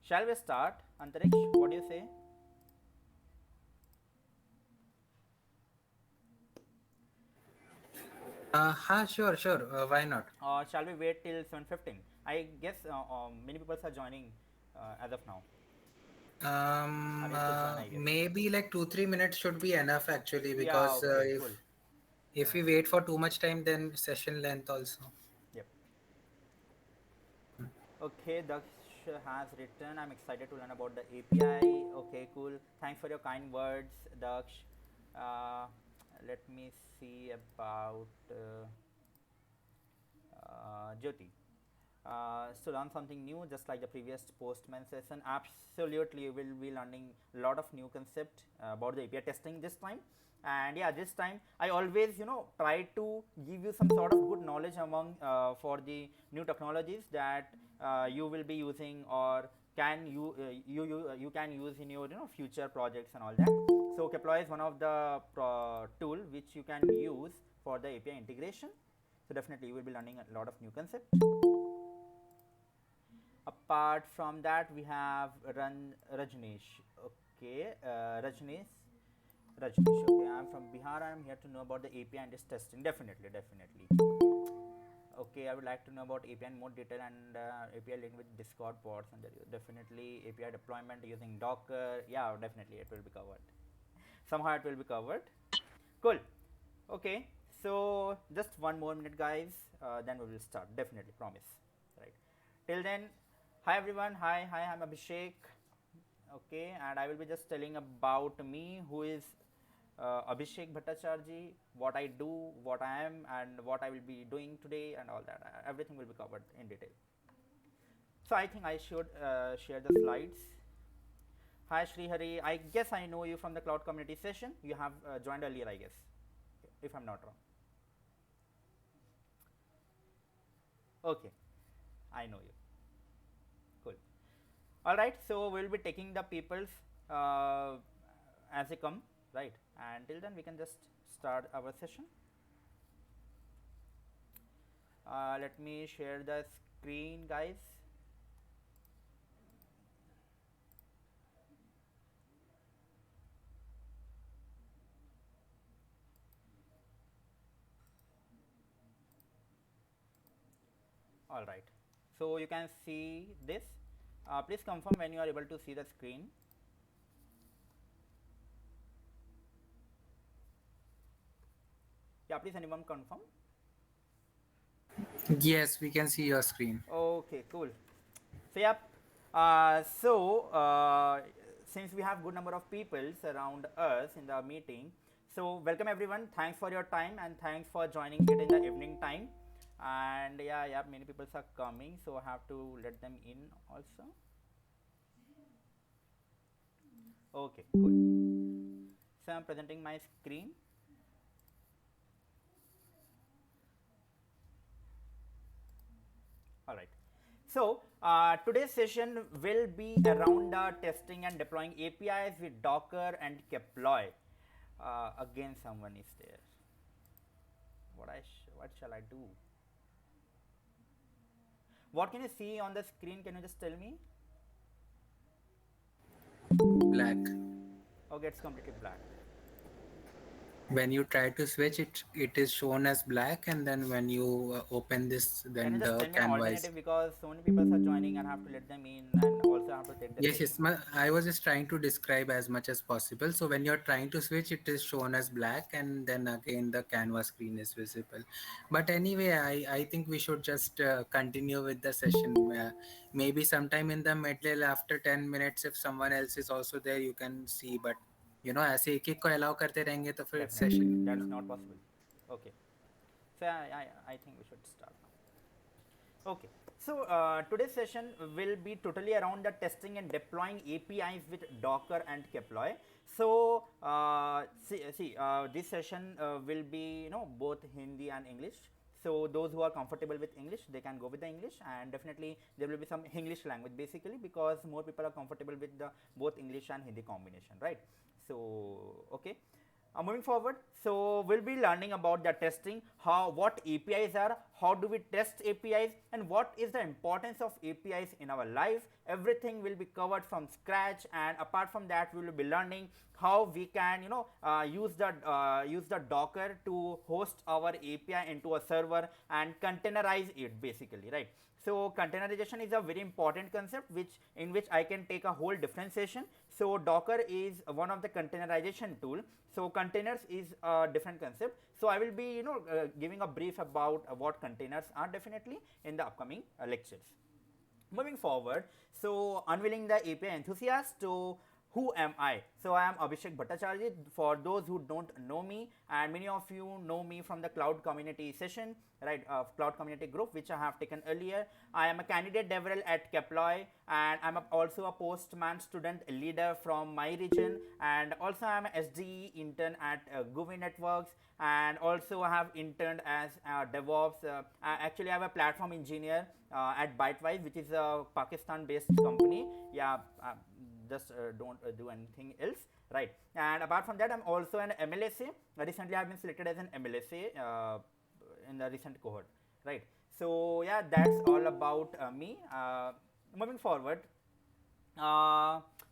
Shall we start? Antariksh, what do you say? Sure. Why not? Or shall we wait till 7:15? I guess many people are joining as of now. Are yet to join, I guess. Maybe like 2-3 minutes should be enough actually, Yeah, because okay, if cool. if we wait for too much time, then session length also. Yep. Okay, Daksh has written. I'm excited to learn about the API. Okay, cool. Thanks for your kind words, Daksh. Uh, Let me see about Jyoti. So learn something new, just like the previous postman session. Absolutely, we'll be learning a lot of new concept about the API testing this time. And yeah, this time I always try to give you some sort of good knowledge among for the new technologies that you will be using, or can you can use in your future projects and all that. So Keploy is one of the tool which you can use for the API integration. So definitely you will be learning a lot of new concepts. Apart from that, we have Rajneesh. Okay, Rajneesh. Okay, I'm from Bihar. I'm here to know about the API and its testing. Definitely, definitely. Okay, I would like to know about API in more detail, and API link with Discord bots, and definitely API deployment using Docker. Yeah, definitely it will be covered. Somehow it will be covered. Cool. Okay, so just one more minute, guys. Then we will start. Definitely, promise. Right. Till then, hi everyone. Hi. I'm Abhishek. Okay, and I will be just telling about me, who is Abhishek Bhattacharji, what I do, what I am, and what I will be doing today, and all that. Everything will be covered in detail. So I think I should share the slides. Hi Srihari. I guess I know you from the cloud community session. You have joined earlier, I guess, if I'm not wrong. Okay, I know you. Cool. All right. So we'll be taking the peoples uh, as they come, right? And till then, we can just start our session. Let me share the screen, guys. All right. So you can see this. Please confirm when you are able to see the screen. Yeah, please anyone confirm. Yes, we can see your screen. Okay, cool. So yep. So since we have good number of people around us in the meeting, so welcome everyone. Thanks for your time, and thanks for joining it in the evening time. And yeah, many people are coming, so I have to let them in also. Okay, cool. So I'm presenting my screen. All right. So today's session will be around testing and deploying APIs with Docker and Keploy. Again, someone is there. What shall I do? What can you see on the screen? Can you just tell me? Black. Okay, it's completely black. When you try to switch it is shown as black, and then when you open this, Can you then just the tell me an canvas is. alternative, because so many people are joining and I have to let them in, and also I have to take the Yes. session. I was just trying to describe as much as possible. So when you're trying to switch, it is shown as black, and then again the canvas screen is visible. But anyway, I think we should just continue with the session. Maybe sometime in the middle, after 10 minutes, if someone else is also there, you can see. But ऐसे एक एक को allow करते रहेंगे तो फिर Definitely, session that's not possible. Okay, so I think we should start now. Okay, so today's session will be totally around the testing and deploying APIs with Docker and Keploy. So this session will be both Hindi and English. So those who are comfortable with English, they can go with the English, and definitely there will be some English language, basically because more people are comfortable with the both English and Hindi combination, right? So okay. Moving forward, so we'll be learning about the testing, how what APIs are, how do we test APIs, and what is the importance of APIs in our life. Everything will be covered from scratch, and apart from that, we will be learning how we can use the Docker to host our API into a server and containerize it basically, right? So containerization is a very important concept which I can take a whole different session. So Docker is one of the containerization tool. So containers is a different concept. So I will be giving a brief about what containers are definitely in the upcoming lectures. Moving forward, so unveiling the API enthusiast. So who am I? So I am Abhishek Bhattacharya. For those who don't know me, and many of you know me from the cloud community session, right? Cloud community group which I have taken earlier. I am a candidate developer at Keploy, and I'm also a postman student leader from my region, and also I'm a SDE intern at Guvi Networks, and also I have interned as DevOps. Actually, I have a platform engineer at Bytewise, which is a Pakistan-based company. Yeah. Just don't do anything else, right? And apart from that, I'm also an MLSA. Recently I've been selected as an MLSA in the recent cohort, right? So yeah, that's all about me. Moving forward,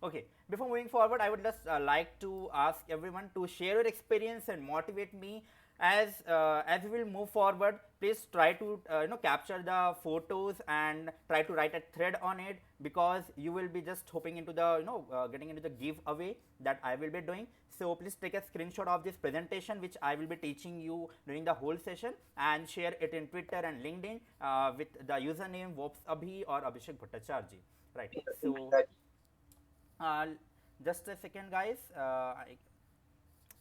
okay, before moving forward, I would just like to ask everyone to share your experience and motivate me as we will move forward. Please try to capture the photos and try to write a thread on it, because you will be just hoping into the getting into the giveaway that I will be doing. So please take a screenshot of this presentation which I will be teaching you during the whole session, and share it in Twitter and LinkedIn with the username Vopsabhi or Abhishek Bhattacharya, right? So uh, just a second, guys.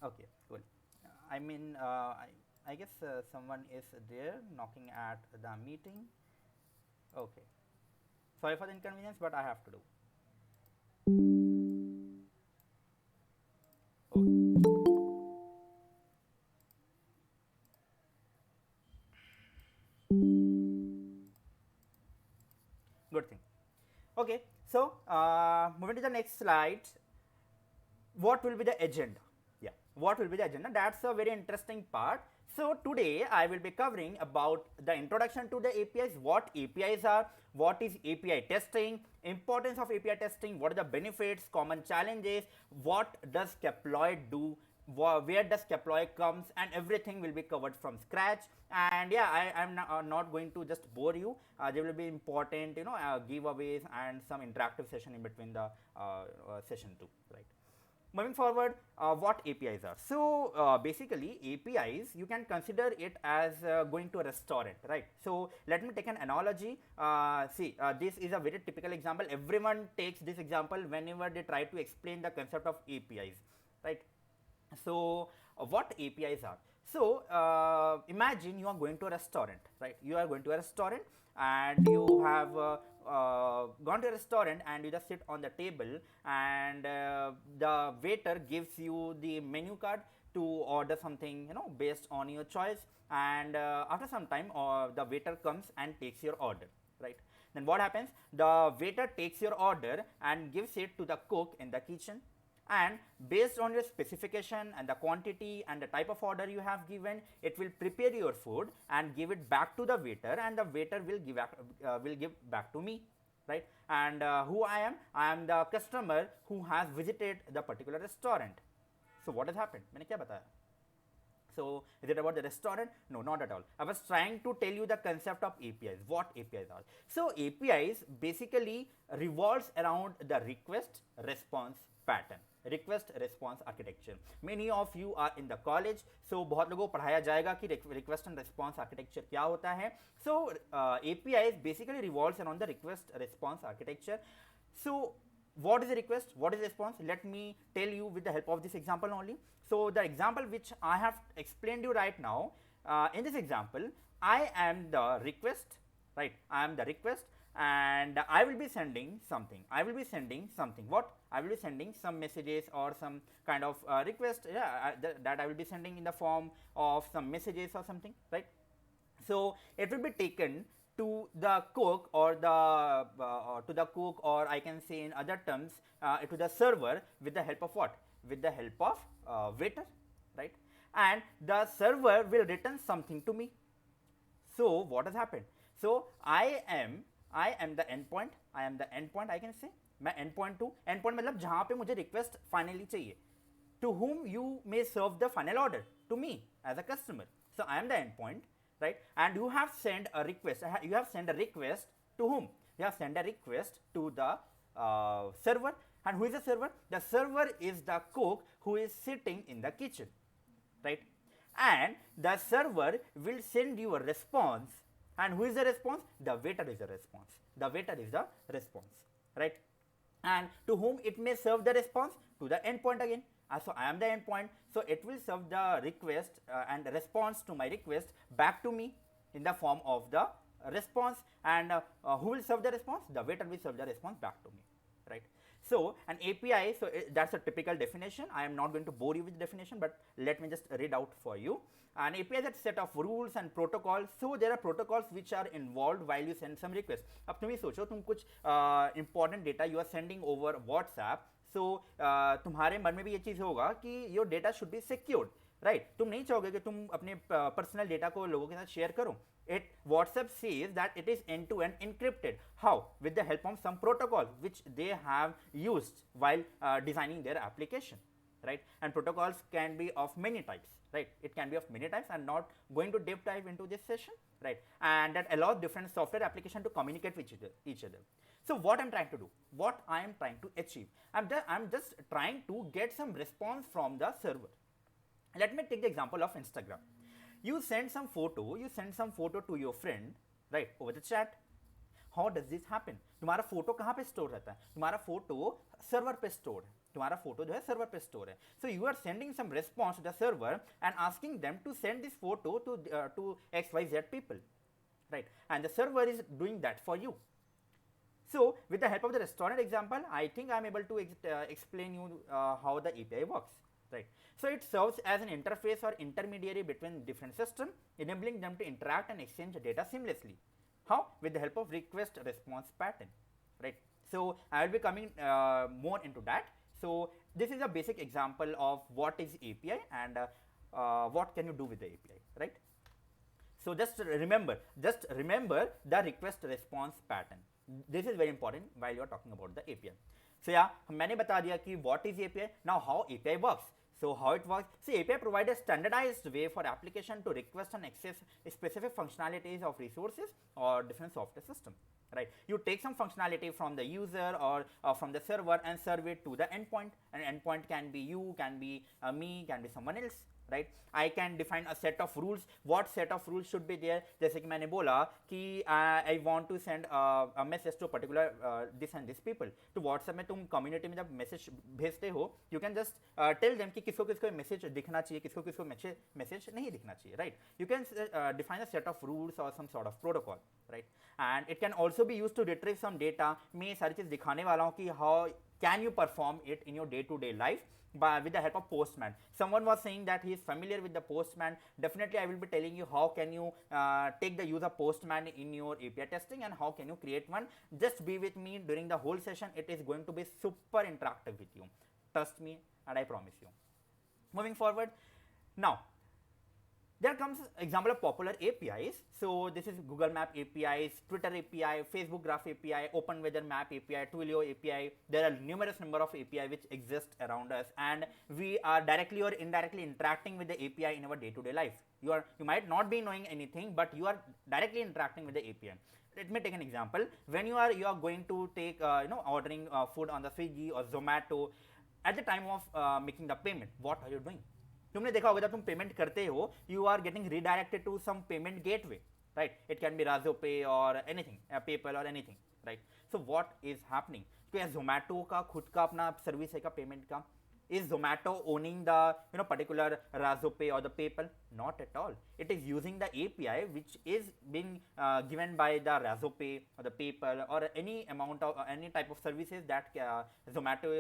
Okay, cool. I mean, I guess someone is there knocking at the meeting. Okay. Sorry for the inconvenience, but I have to do. Okay. Good thing. Okay. So, moving to the next slide. What will be the agenda? Yeah, what will be the agenda? That's a very interesting part. So today I will be covering about the introduction to the APIs, what APIs are, what is API testing, importance of API testing, what are the benefits, common challenges, what does Keploy do, where does Keploy comes, and everything will be covered from scratch. And yeah, I am not going to just bore you. There will be important giveaways and some interactive session in between the session too, right? Moving forward, what APIs are? So basically APIs, you can consider it as going to a restaurant, right? So let me take an analogy. See, this is a very typical example. Everyone takes this example whenever they try to explain the concept of APIs, right? So what APIs are? So imagine you are going to a restaurant, right? You are going to a restaurant, and you have gone to a restaurant, and you just sit on the table, and the waiter gives you the menu card to order something based on your choice. And after some time the waiter comes and takes your order, right? Then what happens? The waiter takes your order and gives it to the cook in the kitchen, and based on your specification and the quantity and the type of order you have given, it will prepare your food and give it back to the waiter, and the waiter will give back to me, right? And who I am the customer who has visited the particular restaurant. So what has happened? मैंने क्या बताया? So is it about the restaurant? No, not at all. I was trying to tell you the concept of APIs, what APIs are. So APIs basically revolves around the request response pattern, request response architecture. Many of you are in the college, so बहुत लोगों को पढ़ाया जाएगा कि request and response architecture क्या होता है. So APIs basically revolves around the request response architecture. So what is a request, what is a response? Let me tell you with the help of this example only. So the example which I have explained you right now, in this example I am the request, right? I am the request, and I will be sending something. What? I will be sending some messages or some kind of request, yeah, that I will be sending in the form of some messages or something, right? So it will be taken to the cook, or or I can say in other terms to the server, with the help of what? With the help of waiter, right? And the server will return something to me. So what has happened? So I am the endpoint. I am the endpoint. I can say मैं endpoint to endpoint मतलब जहाँ पे मुझे request finally चाहिए. To whom you may serve the final order, to me as a customer. So I am the endpoint, right? And you have sent a request. You have sent a request to whom? You have sent a request to the server. And who is the server? The server is the cook who is sitting in the kitchen, right? And the server will send you a response. And who is the response? The waiter is the response. The waiter is the response, right? And to whom it may serve the response? To the endpoint again. So I am the endpoint, so it will serve the request and response to my request back to me in the form of the response. And who will serve the response? The waiter will serve the response back to me, right? So an API, so that's a typical definition. I am not going to bore you with the definition, but let me just read out for you. An API is a set of rules and protocols. So there are protocols which are involved while you send some request. अब तुम ही सोचो, तुम कुछ important data you are sending over WhatsApp. So तुम्हारे मन में भी ये चीज़ होगा कि your data should be secured, right? तुम नहीं चाहोगे कि तुम अपने पर्सनल डेटा को लोगों के साथ शेयर करो. It WhatsApp says that it is end-to-end encrypted. How? With the help of some protocol which they have used while designing their application, right? And protocols can be of many types, right? It can be of many types. I'm not going to deep dive into this session, right? And that allows different software application to communicate with each other. So what I'm trying to do, what I am trying to achieve, I'm just trying to get some response from the server. Let me take the example of Instagram. You send some photo to your friend, right, over the chat. How does this happen? तुम्हारा photo कहाँ पे store रहता है? तुम्हारा photo server पे store है. तुम्हारा photo जो है सर्वर पे स्टोर है. So you are sending some response to the server and asking them to send this photo to XYZ people, right? And the server is doing that for you. So with the help of the restaurant example, I think I am able to explain you how the API works, right? So it serves as an interface or intermediary between different systems, enabling them to interact and exchange data seamlessly. How? With the help of request response pattern, right? So I will be coming more into that. So this is a basic example of what is API and what can you do with the API, right? So just remember the request response pattern. This is very important while you are talking about the API. So yeah, मैंने बता दिया कि what is API. Now how API works. So how it works? See, API provides a standardized way for application to request and access specific functionalities of resources or different software system, right? You take some functionality from the user or from the server and serve it to the endpoint. And endpoint can be you, can be me, can be someone else, right? I can define a set of rules. What set of rules should be there? जैसे कि मैंने बोला कि I want to send a message to a particular this and this people. तो WhatsApp में तुम community में जब message भेजते हो, you can just tell them कि किसको किसको message दिखना चाहिए, किसको किसको message नहीं दिखना चाहिए, right? You can define a set of rules or some sort of protocol, right? And it can also be used to retrieve some data. मैं ये सारी चीज़ दिखाने वाला हूँ कि how can you perform it in your day-to-day life. With the help of Postman. Someone was saying that he is familiar with the Postman. Definitely I will be telling you how can you take the use of Postman in your API testing and how can you create one. Just be with me during the whole session. It is going to be super interactive with you. Trust me and I promise you. Moving forward. Now, there comes example of popular APIs. So this is Google Map APIs, Twitter API, Facebook Graph API, Open Weather Map API, Twilio API. There are numerous number of API which exist around us, and we are directly or indirectly interacting with the API in our day-to-day life. You might not be knowing anything, but you are directly interacting with the API. Let me take an example. When you are going to take ordering food on the Swiggy or Zomato, at the time of making the payment, what are you doing? तुमने देखा होगा जब तुम payment करते हो, you are getting redirected to some payment gateway, right? It can be Razopay or anything, PayPal or anything, right? So what is happening? क्या Zomato का खुद का अपना सर्विस है का पेमेंट का? Is Zomato owning the particular Razopay or the PayPal? Not at all. It is using the API which is being given by the Razopay or the PayPal or any amount of any type of services that Zomato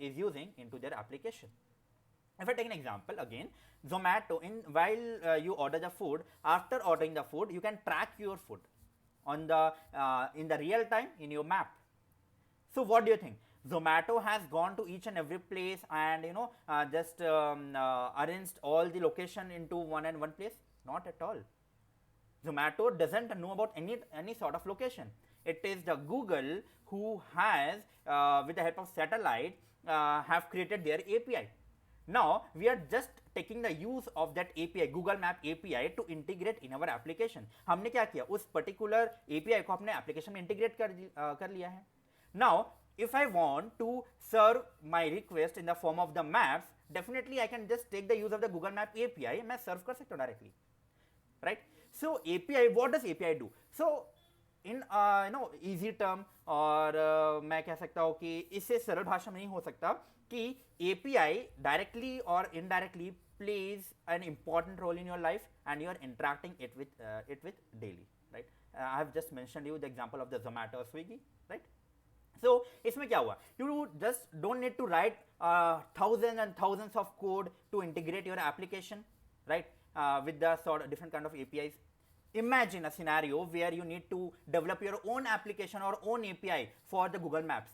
is using into their application. If I take an example again, Zomato, while you order the food, after ordering the food, you can track your food on the in the real time in your map. So what do you think? Zomato has gone to each and every place and just arranged all the location into one place? Not at all. Zomato doesn't know about any sort of location. It is the Google who has, with the help of satellite, have created their API. Now we are just taking the use of that API, Google Map API, to integrate in our application. हमने क्या किया, उस particular API को अपने application में integrate कर लिया है. Now if I want to serve my request in the form of the maps, definitely I can just take the use of the Google Map API. मैं serve कर सकता हूँ directly, right? So API, what does API do? So in easy term, और मैं कह सकता हूँ कि इससे सरल भाषा में नहीं हो सकता कि API directly or indirectly plays an important role in your life and you are interacting it with daily, right? I have just mentioned you the example of the Zomato or Swiggy, right? So इसमें क्या हुआ, you just don't need to write thousands and thousands of code to integrate your application, right? With the sort of different kind of APIs. Imagine a scenario where you need to develop your own application or own API for the Google Maps.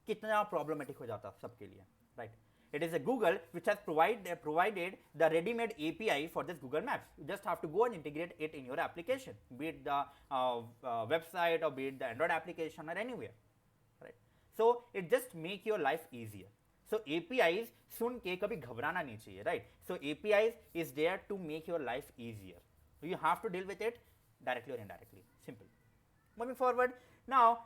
कितना problematic हो जाता सबके लिए, right? It is a Google which has provided the ready-made API for this Google Maps. You just have to go and integrate it in your application, be it the website or be it the Android application or anywhere, right? So it just make your life easier. So APIs सुन के कभी घबराना नहीं चाहिए, right? So APIs is there to make your life easier. You have to deal with it directly or indirectly. Simple. Moving forward, now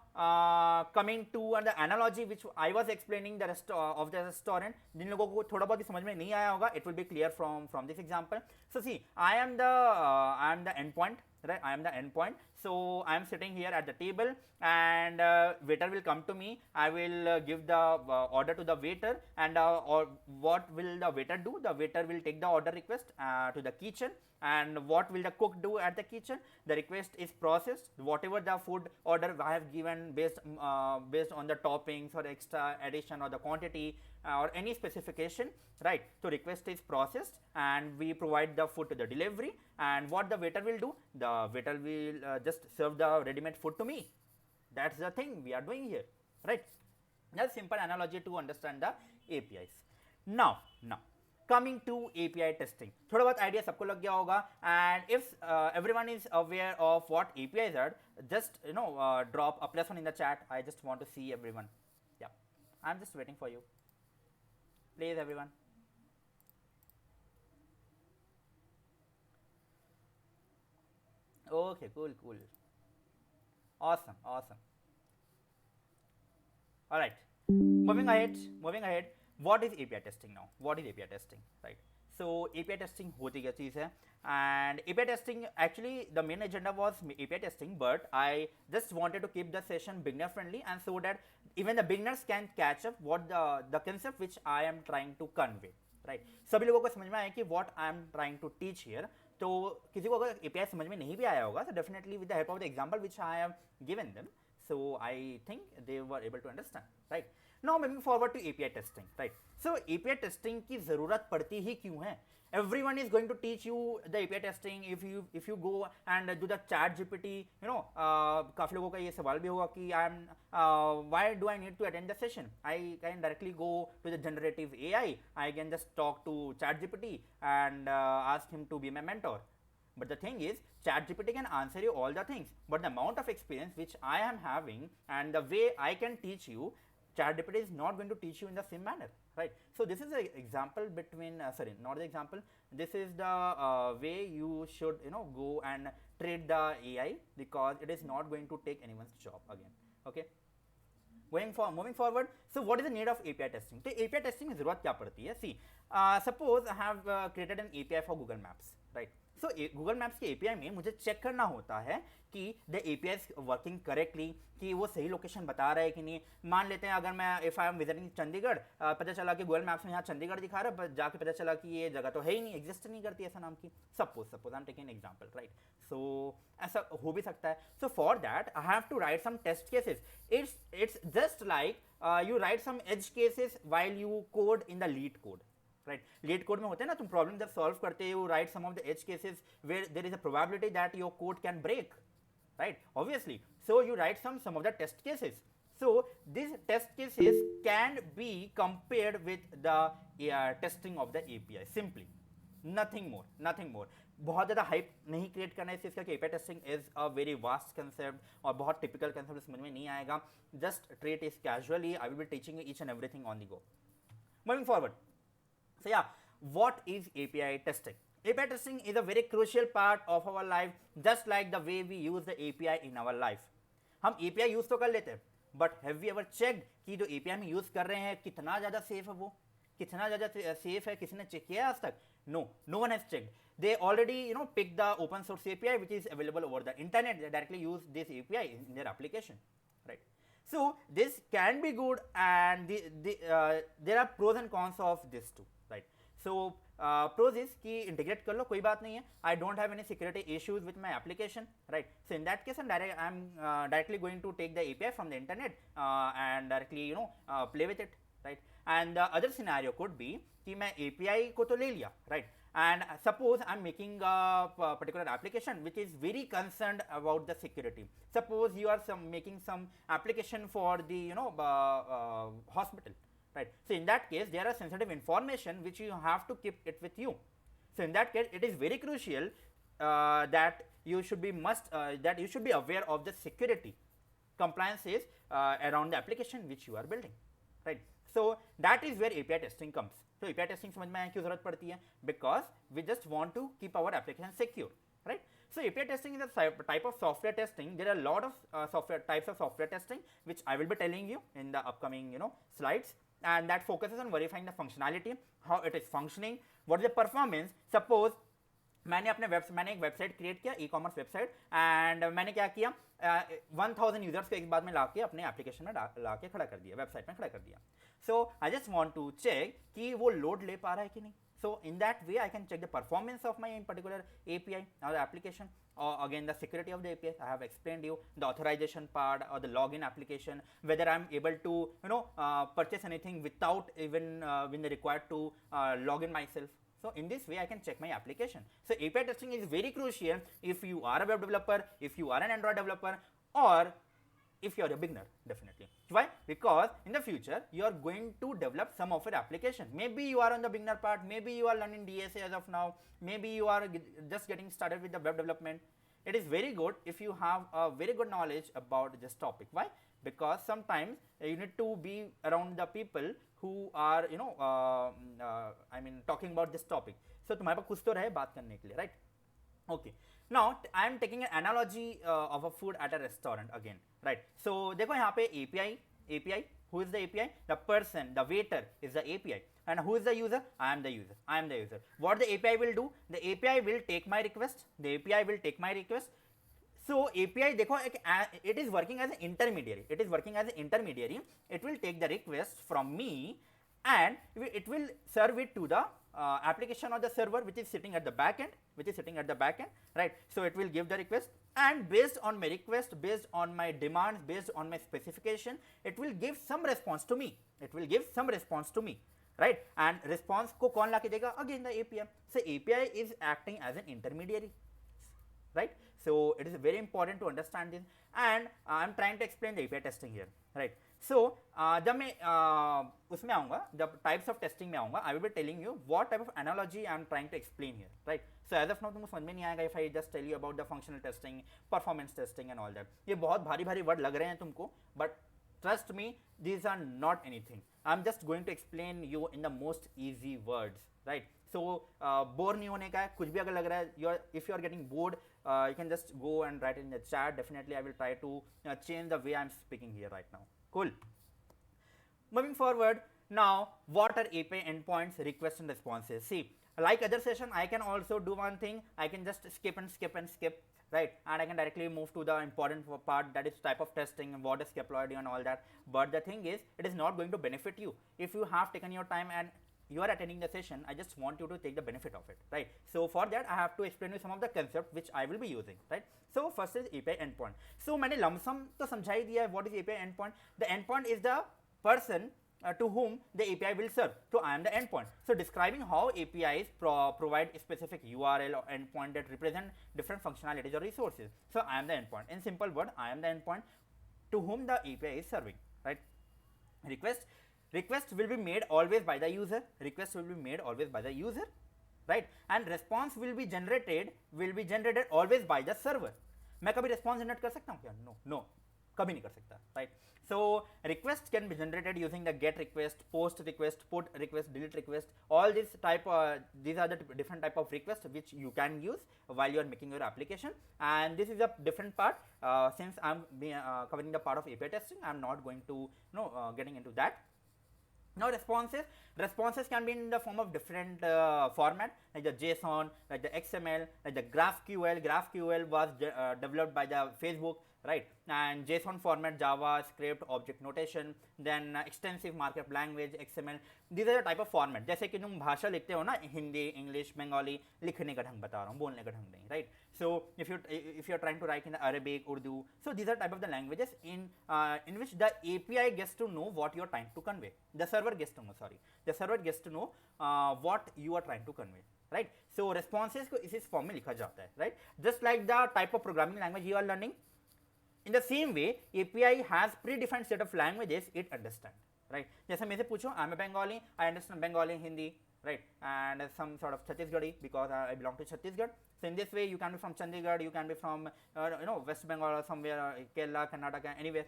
coming to the analogy which I was explaining the of the restaurant. जिन लोगों को थोड़ा बहुत भी समझ में नहीं आया होगा, it will be clear from this example. So see, I am the endpoint, right? I am the endpoint. So I am sitting here at the table, and waiter will come to me. I will give the order to the waiter, and or what will the waiter do? The waiter will take the order request to the kitchen. And what will the cook do at the kitchen? The request is processed. Whatever the food order I have given based on the toppings or extra addition or the quantity or any specification, right? So request is processed and we provide the food to the delivery. And what the waiter will do? The waiter will just serve the ready-made food to me. That's the thing we are doing here, right? That's simple analogy to understand the APIs. Now. Coming to API testing, थोड़ा बहुत idea सबको लग गया होगा, and if everyone is aware of what APIs are, just drop a +1 in the chat. I just want to see everyone. Yeah, I'm just waiting for you. Please, everyone. Okay, cool. Awesome. All right, moving ahead. What is API testing now? What is API testing, right? So API testing होती क्या चीज़ है? And API testing, actually the main agenda was API testing, but I just wanted to keep the session beginner friendly, and so that even the beginners can catch up what the concept which I am trying to convey, right? सभी लोगों को समझ में आया कि what I am trying to teach here. तो किसी को अगर API समझ में नहीं भी आया होगा, so definitely with the help of the example which I have given them, so I think they were able to understand, right? Now moving forward to API testing, right? So API testing की ज़रूरत पड़ती ही क्यों है? Everyone is going to teach you the API testing. If you go and do the chat GPT, काफ़ी लोगों का ये सवाल भी होगा कि why do I need to attend the session? I can directly go to the generative AI. I can just talk to chat GPT and ask him to be my mentor. But the thing is, ChatGPT can answer you all the things, but the amount of experience which I am having and the way I can teach you, ChatGPT is not going to teach you in the same manner, right? So this is an example between, sorry, not the example. This is the way you should, go and treat the AI, because it is not going to take anyone's job again. Okay. Moving forward, so what is the need of API testing? So API testing में ज़रूरत क्या पड़ती है? See, suppose I have created an API for Google Maps, right? So Google Maps के API में मुझे check करना होता है कि the API is working correctly, कि वो सही लोकेशन बता रहा है कि नहीं. मान लेते हैं अगर मैं if I am visiting Chandigarh, पता चला कि Google Maps में यहाँ चंडीगढ़ दिखा रहा है, पर जाके पता चला कि ये जगह तो है ही नहीं, एग्जिस्ट नहीं करती ऐसा नाम की. Suppose I'm taking an example, right? So ऐसा हो भी सकता है. So for that I have to write some test cases. It's just like you write some edge cases while you code in the lead code. Right, lead code में होते हैं ना, तुम प्रॉब्लम जब सॉल्व करते हो, write some of the edge cases where there is a probability that your code can break, right? Obviously, so you write some of the test cases. So these test cases can be compared with the testing of the API simply. Nothing more, nothing more. बहुत ज़्यादा hype नहीं create करना है इस चीज़ का कि API testing is a very vast concept और बहुत टिपिकल कंसेप्ट समझ में नहीं आएगा. Just treat is casually. I will be teaching each and everything on the go. Moving forward. So yeah, what is API testing? API testing is a very crucial part of our life, just like the way we use the API in our life. हम API use तो कर लेते हैं, but have we ever checked कि जो API हम use कर रहे हैं कितना ज़्यादा सेफ है, वो कितना ज़्यादा सेफ है, किसी ने चेक किया आज तक? No one has checked. They already pick the open source API which is available over the internet. They directly use this API in their application, right? So this can be good, and there are pros and cons of this too, right? So pros is कि integrate कर लो, कोई बात नहीं है. I don't have any security issues with my application, right? So in that case, I'm directly going to take the API from the internet and directly play with it, right? And the other scenario could be कि मैं API को तो ले लिया, right? And suppose I'm making a particular application which is very concerned about the security. Suppose you are making some application for the hospital, right? So in that case, there are sensitive information which you have to keep it with you. So in that case, it is very crucial that you should be aware of the security compliances around the application which you are building, right? So that is where API testing comes. So API testing समझ में आया क्यों जरूरत पड़ती है? Because we just want to keep our application secure, right? So API testing is a type of software testing. There are a lot of types of software testing which I will be telling you in the upcoming slides, and that focuses on verifying the functionality, how it is functioning, what is the performance. Suppose मैंने एक website create किया, e commerce website, and मैंने क्या किया, 1000 users को एक बाद में लाके अपने एप्लीकेशन में लाके खड़ा कर दिया, वेबसाइट में खड़ा कर दिया. So I just want to check कि वो लोड ले पा रहा है कि नहीं. So in that way, I can check the performance of my particular API or the application, or again the security of the API. I have explained you the authorization part or the login application, whether I'm able to purchase anything without even when required to log in myself. So in this way, I can check my application. So API testing is very crucial if you are a web developer, if you are an Android developer, or if you are a beginner, definitely. Why? Because in the future, you are going to develop some of your application. Maybe you are on the beginner part, maybe you are learning DSA as of now, maybe you are just getting started with the web development. It is very good if you have a very good knowledge about this topic. Why? Because sometimes you need to be around the people who are talking about this topic. So तुम्हारे पास कुछ तो रहे बात करने के लिए, right? Okay. Now I am taking an analogy of a food at a restaurant again, right? So देखो यहाँ पे API. Who is the API? The person, the waiter is the API. And who is the user? I am the user. What the API will do? The API will take my request. So API देखो it is working as an intermediary. It will take the request from me and it will serve it to the application or the server which is sitting at the back end, right? So it will give the request, and based on my request, based on my demands, based on my specification, it will give some response to me. Right? And response को कौन लाके देगा? Again the API. So API is acting as an intermediary, right? So it is very important to understand this, and I am trying to explain the API testing here, right? So जब मैं उसमें आऊँगा, जब types of testing में आऊँगा, I will be telling you what type of analogy I am trying to explain here, right? So as of now तुमको समझ में नहीं आएगा if I just tell you about the functional testing, performance testing and all that. ये बहुत भारी word लग रहे हैं तुमको, but trust me, these are not anything. I'm just going to explain you in the most easy words, right? So bore नहीं होने का है. कुछ भी अगर लग रहा है, if you are getting bored, you can just go and write in the chat. Definitely I will try to change the way I'm speaking here right now. Cool. Moving forward, now what are API endpoints, requests and responses? See, like other session, I can also do one thing. I can just skip, right? And I can directly move to the important part, that is type of testing, what is Keploy and all that. But the thing is, it is not going to benefit you. If you have taken your time and you are attending the session, I just want you to take the benefit of it, right? So for that, I have to explain you some of the concepts which I will be using, right? So first is API endpoint. So मैंने lump sum तो समझा ही दिया है what is API endpoint. The endpoint is the person to whom the API will serve. So I am the endpoint. So describing how APIs provide a specific URL or endpoint that represent different functionalities or resources. So I am the endpoint. In simple word, I am the endpoint to whom the API is serving. right? Request will be made always by the user, request will be made always by the user, right? And response will be generated always by the server. मैं कभी response generate कर सकता हूँ क्या? No, कभी नहीं कर सकता, right? So request can be generated using the get request, post request, put request, delete request. All these are the different type of requests which you can use while you are making your application. And this is a different part. Since I'm covering the part of API testing, I'm not going to getting into that. Now responses can be in the form of different format, like the JSON, like the XML, like the GraphQL was developed by the Facebook, right? And JSON format, JavaScript, object notation, then extensive markup language, XML. These are the type of format. जैसे कि तुम भाषा लिखते हो ना, Hindi, English, Bengali, लिखने का ढंग बता रहा हूँ, बोलने का ढंग नहीं, right? So if you're trying to write in the Arabic, Urdu, so these are type of the languages in which the API gets to know what you are trying to convey. The server gets to know what you are trying to convey, right? So responses को इस form में लिखा जाता है, right? Just like the type of programming language you are learning, in the same way API has predefined set of languages it understands, right? जैसे मेरे से पूछो, I'm a Bengali, I understand Bengali, Hindi, right? And some sort of Chhattisgarhi because I belong to Chhattisgarh. So in this way you can be from Chandigarh, you can be from West Bengal or somewhere, Kerala, Karnataka, anywhere.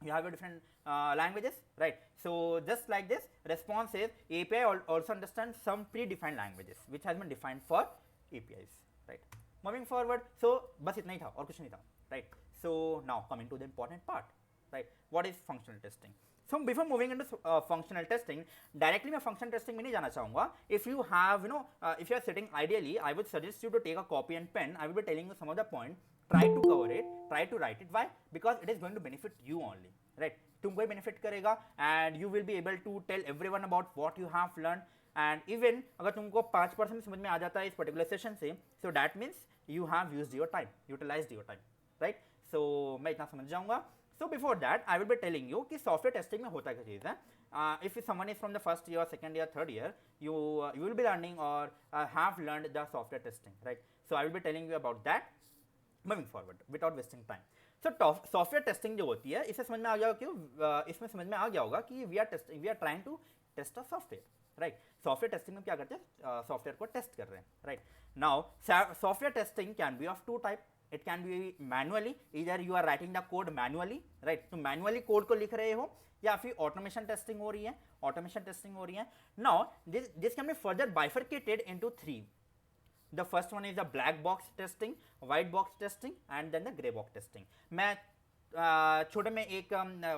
You have a different languages, right? So just like this, responses API also understands some predefined languages which has been defined for APIs, right? Moving forward, so बस इतना ही था और कुछ नहीं था, right? So now coming to the important part, right? What is functional testing? So before moving into functional testing, directly मैं functional testing में नहीं जाना चाहूँगा. If you have, if you are sitting ideally, I would suggest you to take a copy and pen. I will be telling you some of the point. Try to cover it. Try to write it. Why? Because it is going to benefit you only, right? तुमको ही benefit करेगा, and you will be able to tell everyone about what you have learned. And even अगर तुमको 5% समझ में आ जाता है इस particular session से, so that means you have used your time, utilized your time, right? So मैं इतना समझ जाऊँगा. So before that, I will be telling you कि software testing में होता क्या चीज़ है. If someone is from the first year, second year, third year, you will be learning or have learned the software testing, right? So I will be telling you about that. Moving forward, without wasting time. So software testing जो होती है, इससे समझ में आ गया कि इसमें समझ में आ गया होगा कि we are trying to test a software, right? Software testing में क्या करते हैं? Software को test कर रहे हैं, right? Now software testing can be of two type. It can be manually, either you are writing the code manually, right? तो manually code को लिख रहे हो, या फिर automation testing हो रही है. Now this can be further bifurcated into three. The first one is the black box testing, white box testing, and then the gray box testing. मैं छोटे में एक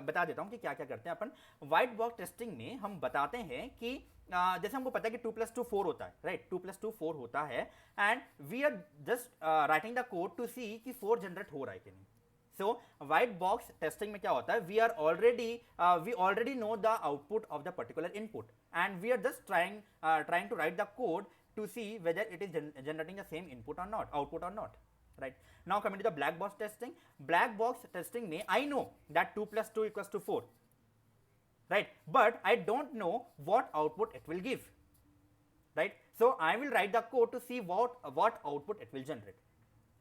बता देता हूँ कि क्या क्या करते हैं अपन. White box testing में हम बताते हैं कि जैसे हमको पता है कि 2 + 2 4 होता है, राइट? 2 + 2 4 होता है, and we are just writing the code to see कि 4 जनरेट हो रहा है कि नहीं. So white box testing में क्या होता है? We already know the output of the particular input, and we are just trying to write the code to see whether it is generating the same input or not, output or not, right? Now coming to the black box testing. Black box testing में I know that 2 + 2 = 4, right? But I don't know what output it will give, right? So I will write the code to see what output it will generate.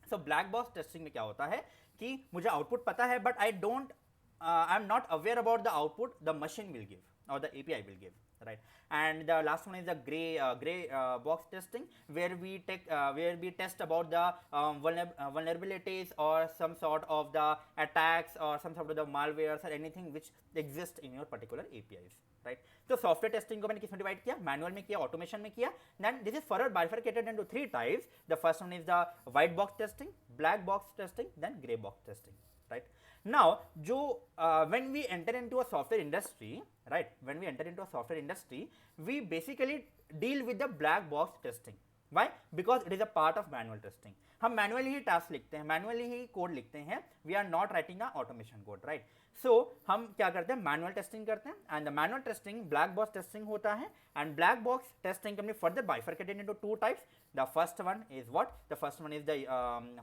So black box testing में क्या होता है कि मुझे output पता है, but I'm not aware about the output the machine will give or the API will give, right? And the last one is the gray box testing, where we test about the vulnerabilities or some sort of the attacks or some sort of the malwares or anything which exists in your particular APIs, right? So software testing को मैंने किसमें divide किया? Manual में किया, automation में किया. Then this is further bifurcated into three types. The first one is the white box testing, black box testing, then gray box testing, right? Now when we enter into a software industry, right? When we enter into a software industry, we basically deal with the black box testing. Why? Because it is a part of manual testing. हम manually ही task लिखते हैं, manually ही code लिखते हैं. We are not writing a automation code, right? So हम क्या करते हैं? Manual testing करते हैं, and the manual testing black box testing होता है, and black box testing can be further bifurcated into two types. The first one is what? The first one is the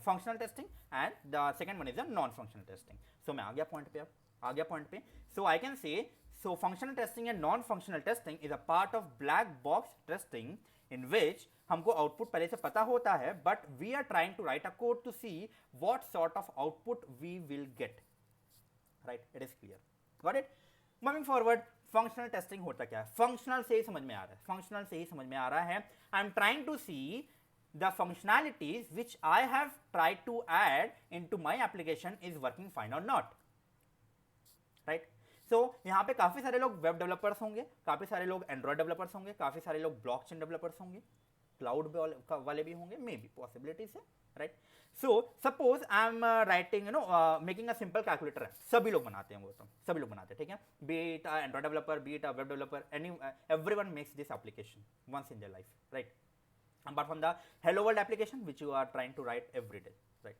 functional testing, and the second one is the non-functional testing. So मैं आ गया point पे. So I can say, so functional testing and non-functional testing is a part of black box testing, in which हमको output पहले से पता होता है, but we are trying to write a code to see what sort of output we will get, right? It is clear. Got it. Moving forward, functional testing होता क्या है? Functional से ही समझ में आ रहा है, फंक्शनल से ही समझ में आ रहा है. I am trying to see the functionalities which I have tried to add into my application is working fine or not, right? So यहाँ पे काफ़ी सारे लोग वेब डेवलपर्स होंगे, काफ़ी सारे लोग एंड्रॉयड डेवलपर्स होंगे, काफ़ी सारे लोग ब्लॉकचेन डेवलपर्स होंगे, क्लाउड वाले भी होंगे, मे बी पॉसिबिलिटीज है, right? So suppose I am writing making a simple calculator है, सभी लोग बनाते हैं, वो तो सभी लोग बनाते हैं, ठीक है, be it a Android developer, be it a web developer, everyone makes this application once in their life, right? Apart from the hello world application which you are trying to write every day, right?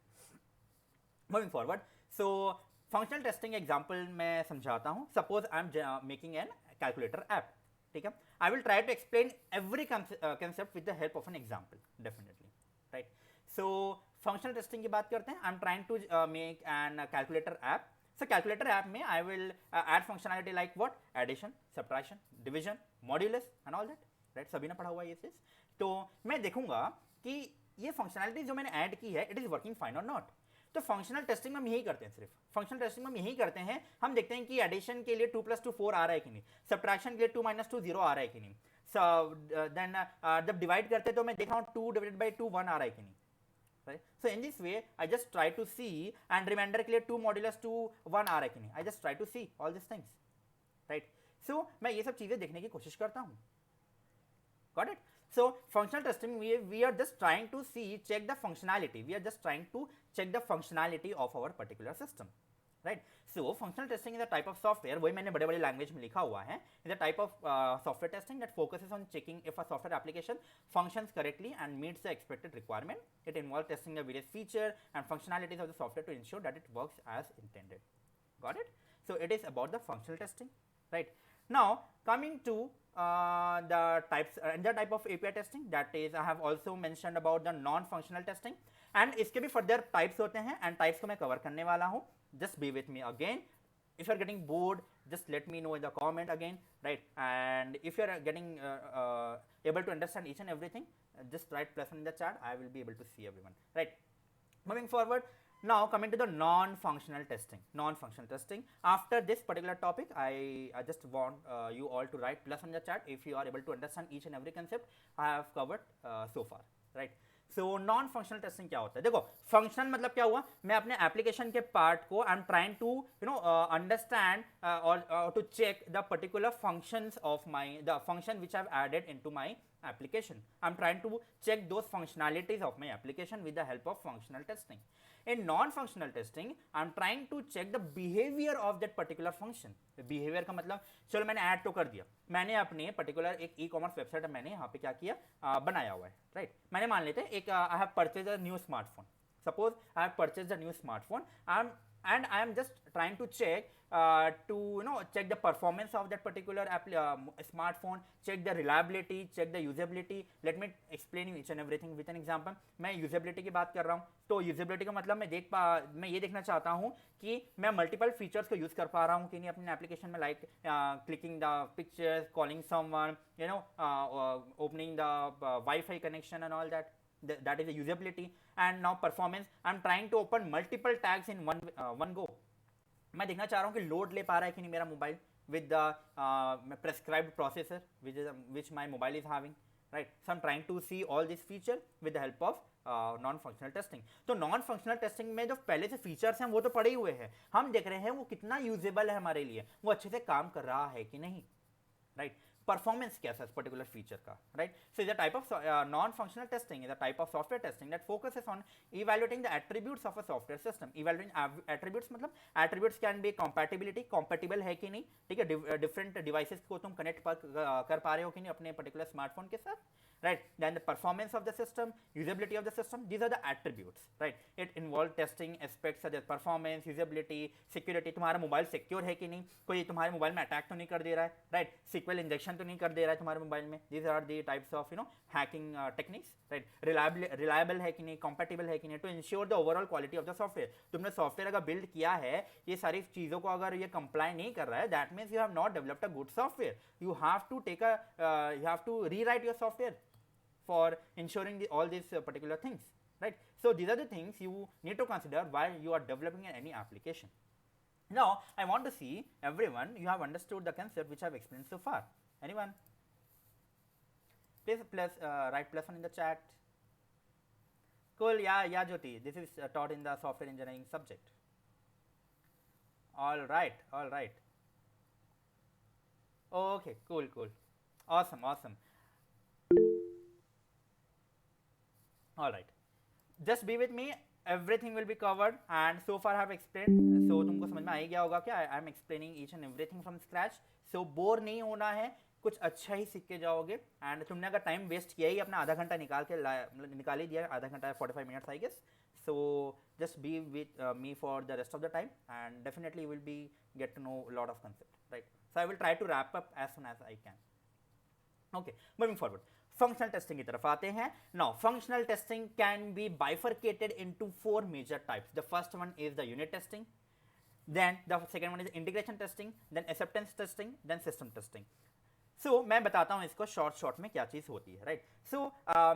Moving forward, so functional testing example मैं समझाता हूँ. Suppose I am making an calculator app, ठीक है. I will try to explain every concept with the help of an example, definitely, right? So functional testing की बात करते हैं. I am trying to make an calculator app. So calculator app में I will add functionality like what? Addition, subtraction, division, modulus and all that, right? सभी ने पढ़ा हुआ ये चीज़. तो मैं देखूंगा कि ये फंक्शनैलिटी जो मैंने ऐड की है इट इज़ वर्किंग फाइन और नॉट. तो फंक्शनल टेस्टिंग में हम यही करते हैं, सिर्फ फंक्शनल टेस्टिंग में हम यही करते हैं. हम देखते हैं कि एडिशन के लिए 2 + 2 4 आ रहा है कि नहीं, सब्ट्रैक्शन के लिए 2 - 2 0 आ रहा है कि नहीं, देन जब डिवाइड करते हैं तो मैं देख रहा हूँ 2 / 2 1 आ रहा है कि नहीं, right? So in this way I just try to see, and reminder के लिए 2 mod 2 1 आ रहा है कि नहीं, I just try to see all this things, right? So मैं ये सब चीज़ें देखने की कोशिश करता हूँ. Got it? So functional testing, we are just trying to check the functionality. We are just trying to check the functionality of our particular system, right? So functional testing is a type of software. वही मैंने बड़े-बड़े language में लिखा हुआ है. Is a type of software testing that focuses on checking if a software application functions correctly and meets the expected requirement. It involves testing the various feature and functionalities of the software to ensure that it works as intended. Got it? So it is about the functional testing, right? Now coming to the types, another type of API testing, that is I have also mentioned about the non-functional testing, and इसके भी further types होते हैं, and types को मैं cover करने वाला हूँ. Just be with me again. If you are getting bored, just let me know in the comment again, right? And if you are getting able to understand each and everything, just write plus in the chat. I will be able to see everyone, right? Moving forward, now coming to the non-functional testing. Non-functional testing, after this particular topic I just want you all to write plus in the chat if you are able to understand each and every concept I have covered so far, right? So non functional testing क्या होता है? देखो, functional मतलब क्या हुआ, मैं अपने application के पार्ट को I am trying to understand और to check the particular functions of my, the function which I have added into my application. I'm trying to check those functionalities of my application with the help of functional testing. In non-functional testing, I'm trying to check the behavior of that particular function. Behavior का मतलब, चलो मैंने add तो कर दिया, मैंने अपने particular एक ई-कॉमर्स वेबसाइट मैंने यहाँ पे क्या किया, बनाया हुआ है, राइट? मैंने मान लेते हैं एक I have purchase a new smartphone. Suppose I have purchase a new smartphone, and I am just trying to check to check the performance of that particular smartphone, check the reliability, check the usability. Let me explain you each and everything with an example. मैं usability की बात कर रहा हूँ, तो usability का मतलब मैं ये देखना चाहता हूँ कि मैं मल्टीपल फीचर्स को यूज़ कर पा रहा हूँ कि नहीं अपने एप्लीकेशन में, like clicking the pictures, calling someone, opening the wifi connection and all that. That is the usability. And now performance, I'm trying to open multiple tags in one go. मैं देखना चाह रहा हूँ कि लोड ले पा रहा है कि नहीं मेरा mobile with the prescribed processor which my mobile is having, right? So I'm trying to see all these feature with the help of non-functional testing. तो non-functional testing में जो पहले से फीचर्स हैं वो तो पड़े ही हुए हैं, हम देख रहे हैं वो कितना यूजेबल है हमारे लिए, वो अच्छे से काम कर रहा है कि नहीं, राइट? परफॉर्मेंस कैसा है इस पर्टिकुलर फीचर का, right? So is a type of non functional testing, is a type of software testing that focuses on evaluating the attributes of a software system. Evaluating attributes मतलब attributes can be compatibility, compatible है कि नहीं, ठीक है, different devices को तुम connect कर पा रहे हो कि नहीं अपने पर्टिकुलर स्मार्टफोन के साथ, right? Then the performance of the system, usability of the system, these are the attributes, right? It involves testing aspects such as performance, usability, security. तुम्हारा मोबाइल सिक्योर है कि नहीं, कोई तुम्हारे मोबाइल में अटैक तो नहीं कर दे रहा है, राइट? सिक्वल इंजेक्शन तो नहीं कर दे रहा है तुम्हारे मोबाइल में. These are the types of hacking techniques, right? Reliable है कि नहीं, compatible है कि नहीं, to ensure the overall quality of the software. तुमने सॉफ्टवेयर अगर बिल्ड किया है, ये सारी चीज़ों को अगर ये कंप्लाई नहीं कर रहा है, that means you have not developed a good software. You have to rewrite your software for ensuring all these particular things, right? So these are the things you need to consider while you are developing any application. Now I want to see everyone you have understood the concept which I have explained so far. Anyone? Please plus write plus one in the chat. Cool. Yeah, Jyoti, this is taught in the software engineering subject. All right. Okay, cool. Awesome. All right, just be with me, everything will be covered, and so far I have explained, so तुमको समझ में आ ही गया होगा कि I am explaining each and everything from scratch, so bore नहीं होना है, कुछ अच्छा ही सीख के जाओगे. एंड तुमने अगर टाइम वेस्ट किया ही, अपना आधा घंटा निकाल के निकाल ही दिया, आधा घंटा 45 minutes I guess, so just be with me for the rest of the time, and definitely you will be get to know a lot of concept, right? So I will try to wrap up as soon as I can. Okay, moving forward, functional testing की तरफ आते हैं. Now functional testing can be bifurcated into 4 major types. The first one is the unit testing, then the second one is integration testing, then acceptance testing, then system testing. So मैं बताता हूँ इसको short में क्या चीज़ होती है, right. So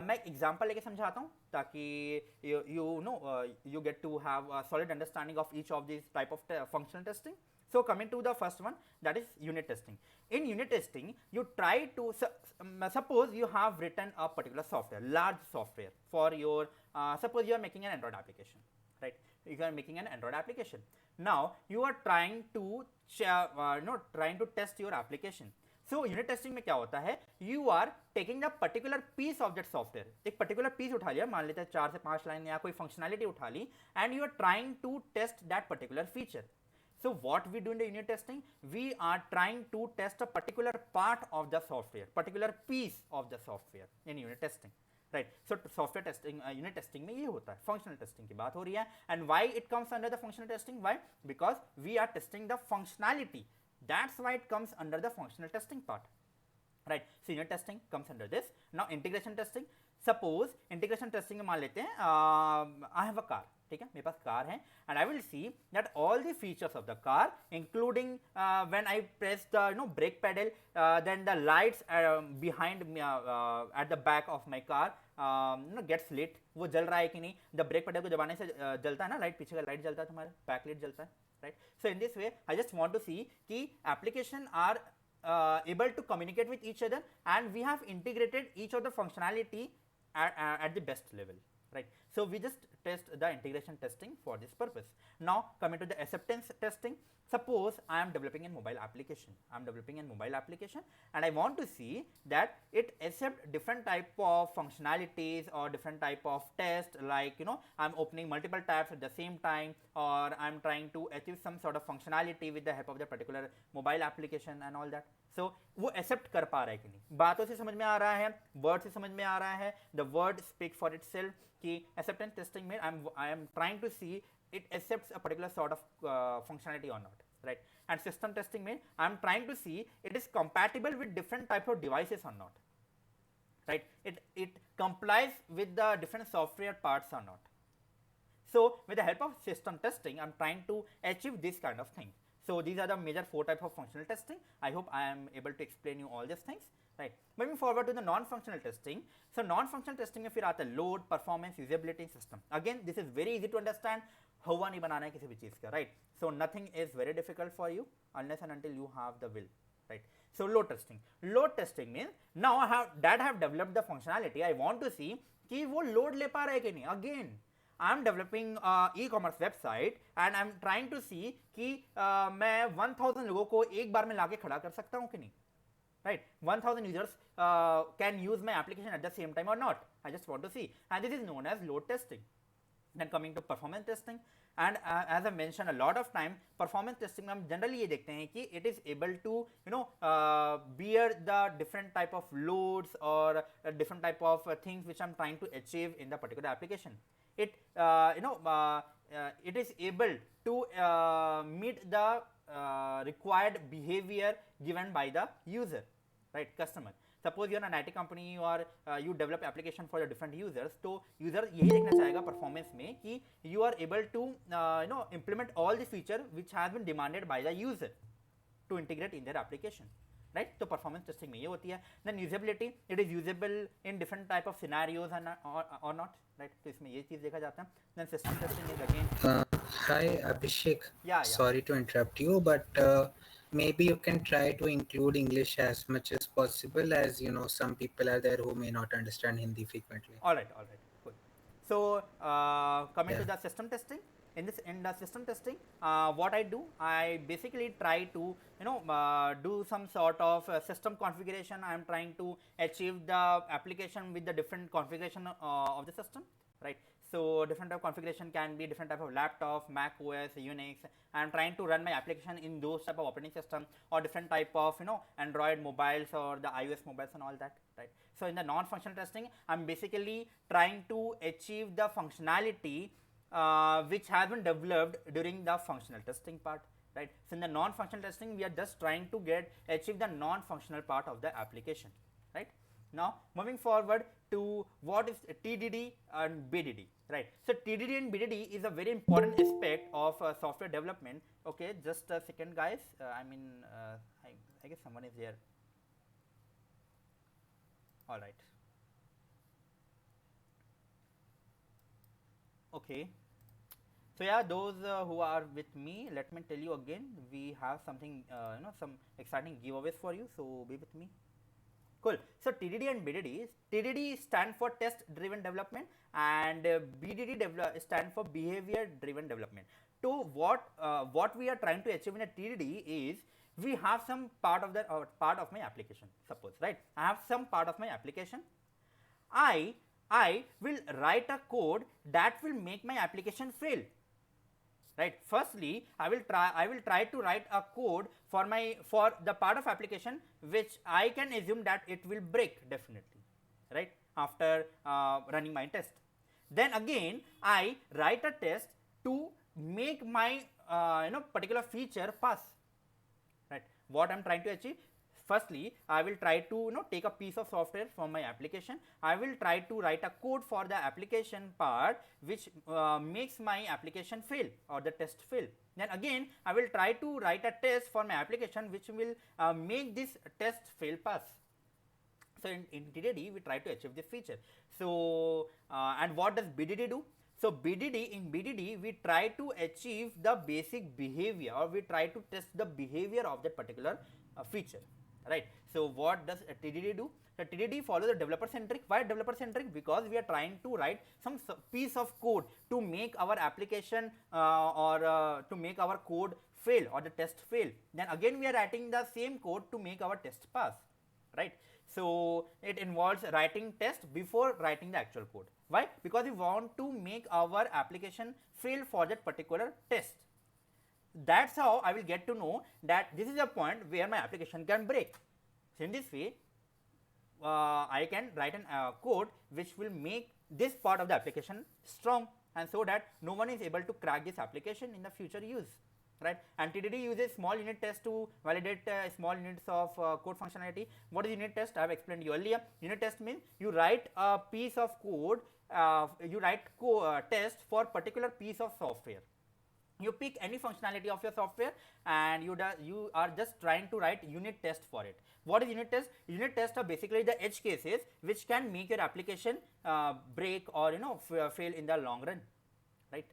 मैं example लेके समझाता हूँ ताकि you get to have a solid understanding of each of these type of functional testing. So coming to the first one, that is unit testing. In unit testing, you try to suppose you have written a particular software, large software for your suppose you are making an Android application, right? You are making an Android application. Now you are trying to trying to test your application. So unit testing में क्या होता है, you are taking the particular piece of that software, एक particular piece उठा लिया, मान लेते हैं 4 से 5 लाइन या कोई functionality उठा ली, and you are trying to test that particular feature. So what we do in the unit testing, we are trying to test a particular part of the software, particular piece of the software in unit testing, right? So software testing, unit testing में ये होता है, functional testing की बात हो रही है. And why it comes under the functional testing? Why? Because we are testing the functionality. That's why it comes under the functional testing part, right? So unit testing comes under this. Now integration testing, suppose integration testing में मान लेते हैं I have a car, ठीक है, मेरे पास car है, and I will see that all the features of the car, including when I press the brake pedal, then the lights behind me at the back of my car gets lit, वो जल रहा है कि नहीं, the brake pedal को दबाने से जलता है ना लाइट, पीछे का लाइट जलता है, तुम्हारा बैक लाइट जलता है, right? So in this way I just want to see कि application are able to communicate with each other, and we have integrated each of the functionality at the best level, right? So we just test the integration testing for this purpose. Now coming to the acceptance testing, suppose I am developing a mobile application, and I want to see that it accept different type of functionalities or different type of tests, like I'm opening multiple tabs at the same time, or I'm trying to achieve some sort of functionality with the help of the particular mobile application and all that. So वो accept कर पा रहा है कि नहीं, बातों से समझ में आ रहा है, word से समझ में आ रहा है, the word speak for itself कि acceptance testing में I am trying to see it accepts a particular sort of functionality or not, right? And system testing में I am trying to see it is compatible with different type of devices or not, right? It complies with the different software parts or not. So with the help of system testing, I am trying to achieve this kind of thing. So these are the major 4 types of functional testing. I hope I am able to explain you all these things, right? Moving forward to the non-functional testing. So non-functional testing में फिर आता है load, performance, usability, system. Again, this is very easy to understand. हुआ नहीं बनाना है किसी भी चीज़ का, right? So nothing is very difficult for you unless and until you have the will, right? So load testing. Load testing means now I have developed the functionality. I want to see कि वो load ले पा रहा है कि नहीं. Again, I am developing e-commerce website and I am trying to see कि मैं 1000 लोगों को एक बार में लाके खड़ा कर सकता हूँ कि नहीं, right? 1000 users can use my application at the same time or not. I just want to see, and this is known as load testing. Then coming to performance testing, and as I mentioned a lot of time, performance testing में हम generally ये देखते हैं कि it is able to bear the different type of loads or different type of things which I'm trying to achieve in the particular application. It it is able to meet the required behavior given by the user, right? Customer. Suppose you are an IT company or you develop application for the different users, तो user यही देखना चाहेगा performance में कि you are able to implement all the feature which has been demanded by the user to integrate in their application, right? तो performance testing में ये होती है. Then usability, it is usable in different type of scenarios and or not, right? तो इसमें ये चीज़ देखा जाता है. Then system testing is again Hi, Abhishek. Yeah, yeah. Sorry to interrupt you, but maybe you can try to include English as much as possible, as you know, some people are there who may not understand Hindi frequently. All right, cool. So coming to Yeah. the system testing, in the system testing, what I do, I basically try to do some sort of system configuration. I am trying to achieve the application with the different configuration of the system, right? So different type of configuration can be different type of laptop, Mac OS, Unix. I am trying to run my application in those type of operating system or different type of Android mobiles or the iOS mobiles and all that, right? So in the non-functional testing, I'm basically trying to achieve the functionality which has been developed during the functional testing part, right? So in the non-functional testing, we are just trying to achieve the non-functional part of the application, right? Now moving forward to what is TDD and BDD, right? So TDD and BDD is a very important aspect of software development. Okay, just a second, guys. I guess someone is there. All right. Okay. So yeah, those who are with me, let me tell you again, we have something, some exciting giveaways for you. So be with me. Cool. So TDD and BDD. TDD stand for test driven development, and BDD stand for behavior driven development. So what we are trying to achieve in a TDD is we have some part of the part of my application. Suppose, right? I have some part of my application. I I will write a code that will make my application fail, right? Firstly, I will try to write a code for the part of application which I can assume that it will break definitely, right, after running my test. Then again I write a test to make my particular feature pass, right? What I'm trying to achieve, firstly I will try to take a piece of software from my application. I will try to write a code for the application part which makes my application fail or the test fail. Then again I will try to write a test for my application which will make this test fail pass. So in TDD we try to achieve this feature. So and what does BDD do? So BDD we try to achieve the basic behavior, or we try to test the behavior of that particular feature, right? So what does a TDD do? The TDD follows the developer centric. Why developer centric? Because we are trying to write some piece of code to make our application or to make our code fail or the test fail. Then again we are writing the same code to make our test pass, right? So it involves writing test before writing the actual code. Why? Because we want to make our application fail for that particular test. That's how I will get to know that this is a point where my application can break. So in this way, I can write an code which will make this part of the application strong, and so that no one is able to crack this application in the future use, right? And TDD uses small unit test to validate small units of code functionality. What is unit test? I have explained you earlier. Unit test means you write a piece of code, you write test for particular piece of software. You pick any functionality of your software and you are just trying to write unit test for it. What is unit test? Unit tests are basically the edge cases which can make your application break or fail in the long run, right?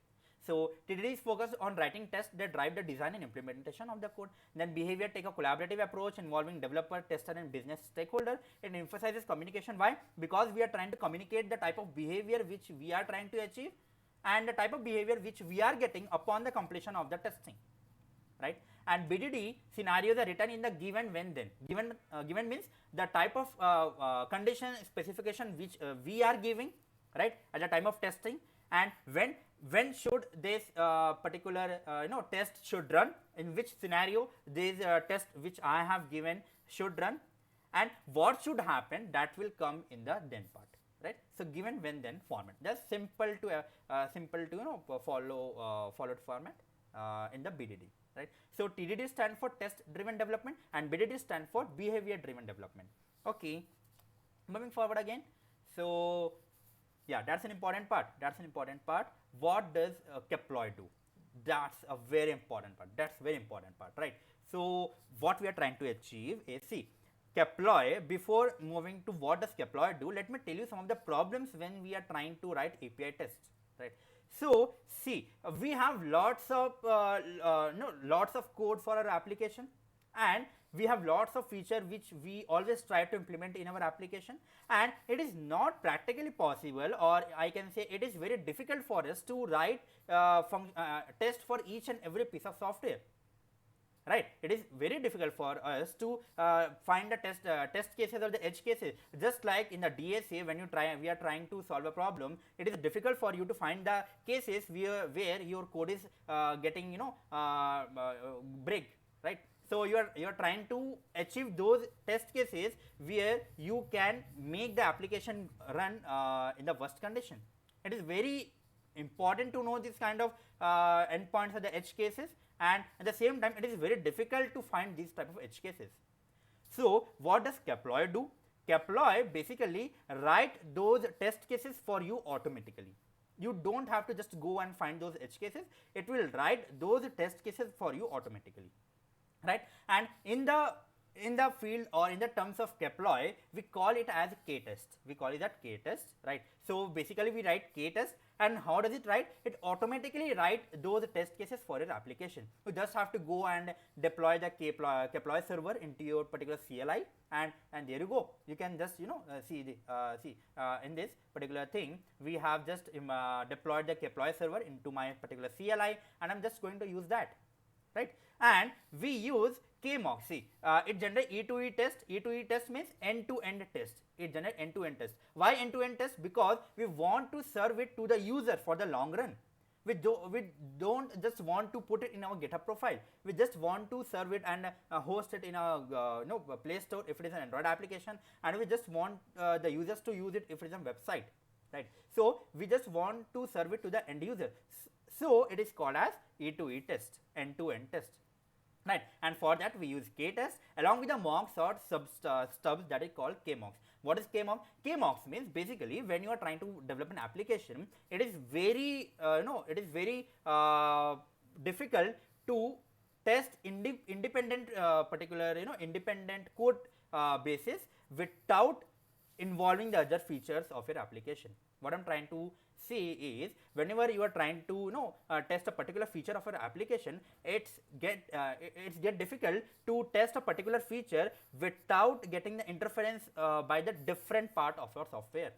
So TDD is focused on writing tests that drive the design and implementation of the code. Then behavior take a collaborative approach involving developer, tester and business stakeholder. It emphasizes communication. Why? Because we are trying to communicate the type of behavior which we are trying to achieve and the type of behavior which we are getting upon the completion of the testing, right? And BDD scenarios are written in the given when then. Given means the type of condition specification which we are giving, right, at the time of testing, and when should this particular test should run, in which scenario this test which I have given should run, and what should happen, that will come in the then part, right? So given when then format, that's simple to followed format in the BDD, right? So TDD stand for test driven development and BDD stand for behavior driven development. Okay, moving forward again. So yeah, that's an important part. What does Keploy do? That's a very important part. Right? So what we are trying to achieve is, see, Keploy, before moving to what does Keploy do, let me tell you some of the problems when we are trying to write API tests, right? So see, we have lots of no, lots of code for our application, and we have lots of feature which we always try to implement in our application, and it is not practically possible, or I can say it is very difficult for us to write test for each and every piece of software, right? It is very difficult for us to find the test cases or the edge cases. Just like in the DSA, when we are trying to solve a problem, it is difficult for you to find the cases where your code is getting break, right? So you are trying to achieve those test cases where you can make the application run in the worst condition. It is very important to know this kind of endpoints or the edge cases, and at the same time it is very difficult to find these type of edge cases. So what does Keploy do? Keploy basically write those test cases for you automatically. You don't have to just go and find those edge cases. It will write those test cases for you automatically, right? And in the field or in the terms of Keploy, we call it as k-test. We call it that k-test, right? So basically we write k-test, and how does it write? It automatically write those test cases for your application. You just have to go and deploy the Keploy server into your particular CLI, and there you go. You can just see in this particular thing, we have just deployed the Keploy server into my particular CLI, and I'm just going to use that, right? And we use KMOX. See, it generates E2E test. E2E test means end-to-end test. It generates end-to-end test. Why end-to-end test? Because we want to serve it to the user for the long run. We don't just want to put it in our GitHub profile. We just want to serve it and host it in a Play Store if it is an Android application, and we just want the users to use it if it is a website, right? So we just want to serve it to the end user. So it is called as E2E test, end-to-end test, right? And for that we use k-test along with the mocks or stubs that is called kmox. What is kmox? Kmox means basically when you are trying to develop an application, it is very difficult to test independent particular independent code basis without involving the other features of your application. What I'm trying to say is, whenever you are trying to test a particular feature of your application, it's get difficult to test a particular feature without getting the interference by the different part of your software,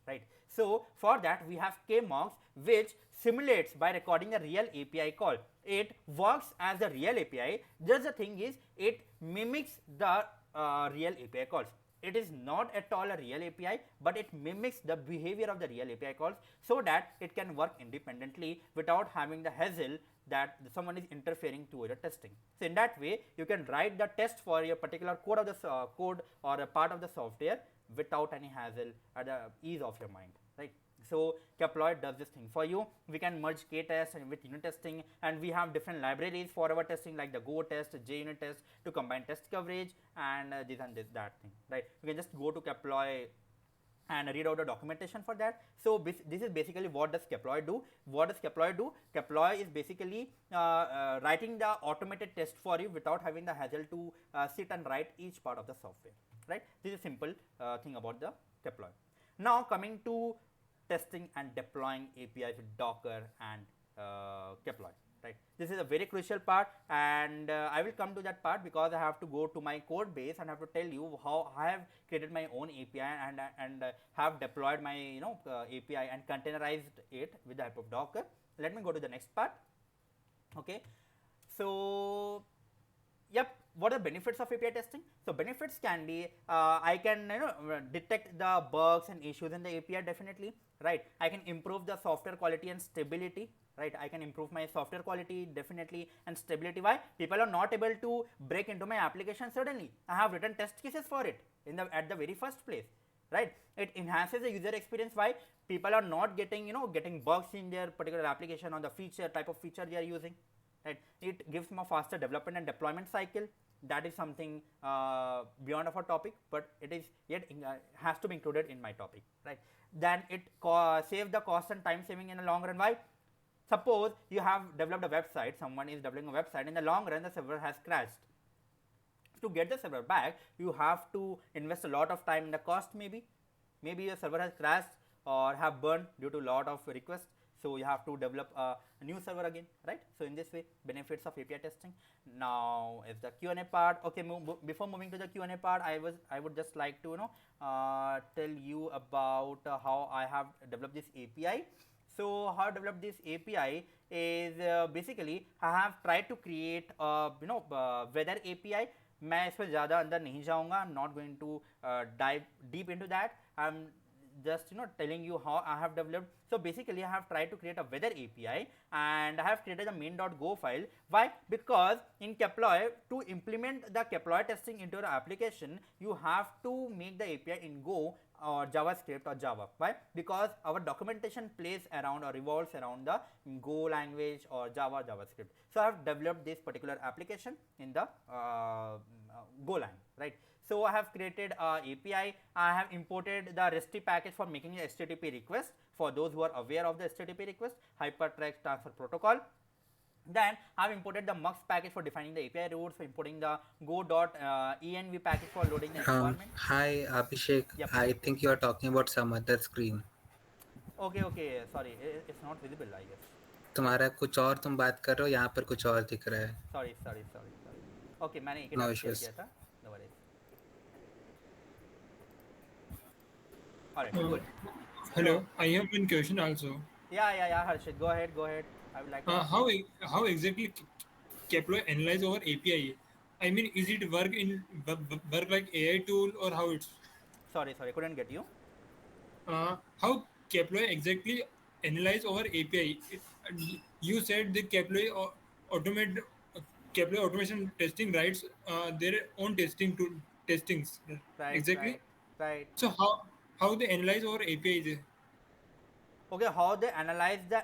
right? So for that we have KMOX, which simulates by recording a real API call. It works as a real API. Just the thing is, it mimics the real API calls. It is not at all a real API, but it mimics the behavior of the real API calls, so that it can work independently without having the hassle that someone is interfering to your testing. So in that way, you can write the test for your particular code of the code or a part of the software without any hassle at the ease of your mind, right? So Keploy does this thing for you. We can merge k-test and with unit testing, and we have different libraries for our testing like the Go test, JUnit test to combine test coverage, and this and that thing, right? You can just go to Keploy and read out the documentation for that. So this is basically what does Keploy do. What does Keploy do? Keploy is basically writing the automated test for you without having the hassle to sit and write each part of the software, right? This is a simple thing about the Keploy. Now coming to testing and deploying APIs with Docker and Keploy, right? This is a very crucial part, and I will come to that part because I have to go to my code base and have to tell you how I have created my own API and have deployed my API and containerized it with the help of Docker. Let me go to the next part. Okay, so yep, what are the benefits of API testing? So benefits can be I can detect the bugs and issues in the API definitely, right? I can improve the software quality and stability, right? I can improve my software quality definitely and stability. Why? People are not able to break into my application suddenly. I have written test cases for it at the very first place, right? It enhances the user experience. Why? People are not getting getting bugs in their particular application on the type of feature they are using, right? It gives them a faster development and deployment cycle. That is something beyond of our topic, but it is yet has to be included in my topic, right? Then it save the cost and time saving in the long run. Why? Suppose you have developed a website, someone is developing a website, in the long run the server has crashed. To get the server back, you have to invest a lot of time in the cost. Maybe your server has crashed or have burned due to lot of requests. So you have to develop a new server again, right? So in this way, benefits of API testing. Now is the Q&A part. Okay, before moving to the Q&A part, I would just like to tell you about how I have developed this API. So how I developed this API is basically I have tried to create weather API. मैं इसमें ज़्यादा अंदर नहीं जाऊँगा. I'm not going to dive deep into that. I'm just telling you how I have developed. So basically I have tried to create a weather API and I have created a main.go file. Why? Because in Keploy, to implement the Keploy testing into your application, you have to make the API in Go or JavaScript or Java. Why? Because our documentation plays around or revolves around the Go language or Java, JavaScript. So I have developed this particular application in the Golang, right? So I have created a API. I have imported the REST package for making the HTTP request. For those who are aware of the HTTP request, Hypertext Transfer Protocol. Then I have imported the MUX package for defining the API routes, for importing the go.env package for loading the environment. Hi Abhishek, Yep, I yep, yep. think you are talking about some other screen. Okay, okay, sorry, it's not visible, I guess. तुम्हारा कुछ और तुम बात कर रहे हो, यहाँ पर कुछ और दिख रहा है. Sorry, sorry, sorry, sorry. Okay, मैंने एक ही No टाइम शेयर issues. किया था. No worries. Alright, Uh, cool. So Hello, I have one question also. yeah, Harshit, go ahead, go ahead. I would like to ask you. How exactly Kepler analyze our API? I mean, is it work like AI tool or how it's Sorry, couldn't get you. how Kepler exactly analyze our API? You said the automate Kepler automation testing writes their own testings Right, exactly. right, right. So how they analyze our APIs? Okay, how they analyze the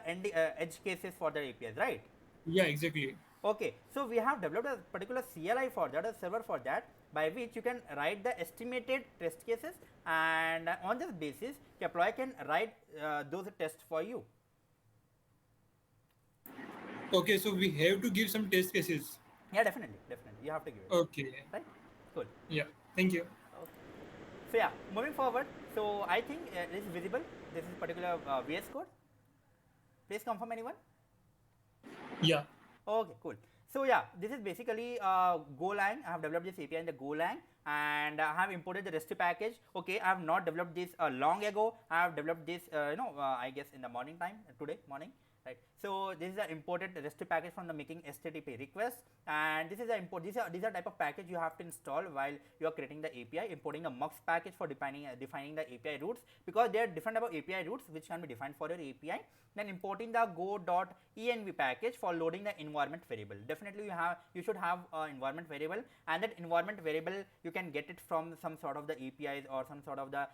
edge cases for the APIs, right? Yeah, exactly. Okay, so we have developed a particular CLI for that, a server for that, by which you can write the estimated test cases, and on this basis, Keploy can write those tests for you. Okay, so we have to give some test cases. Yeah, definitely, you have to give it, Okay. right? Cool. Yeah. Thank you. Okay. So yeah, moving forward. So I think it is visible. This is particular VS Code. Please confirm anyone. Yeah. Okay, cool. So yeah, this is basically Golang. I have developed this API in the Golang, and I have imported the REST package. Okay, I have not developed this long ago. I have developed this, I guess in the morning time, today morning, right? So this is an imported REST package from the making HTTP request, and this is a import. These are type of package you have to install while you are creating the API. Importing the MUX package for defining the API routes, because there are different type of API routes which can be defined for your API. Then importing the go.env package for loading the environment variable. Definitely you should have environment variable, and that environment variable you can get it from some sort of the APIs or some sort of the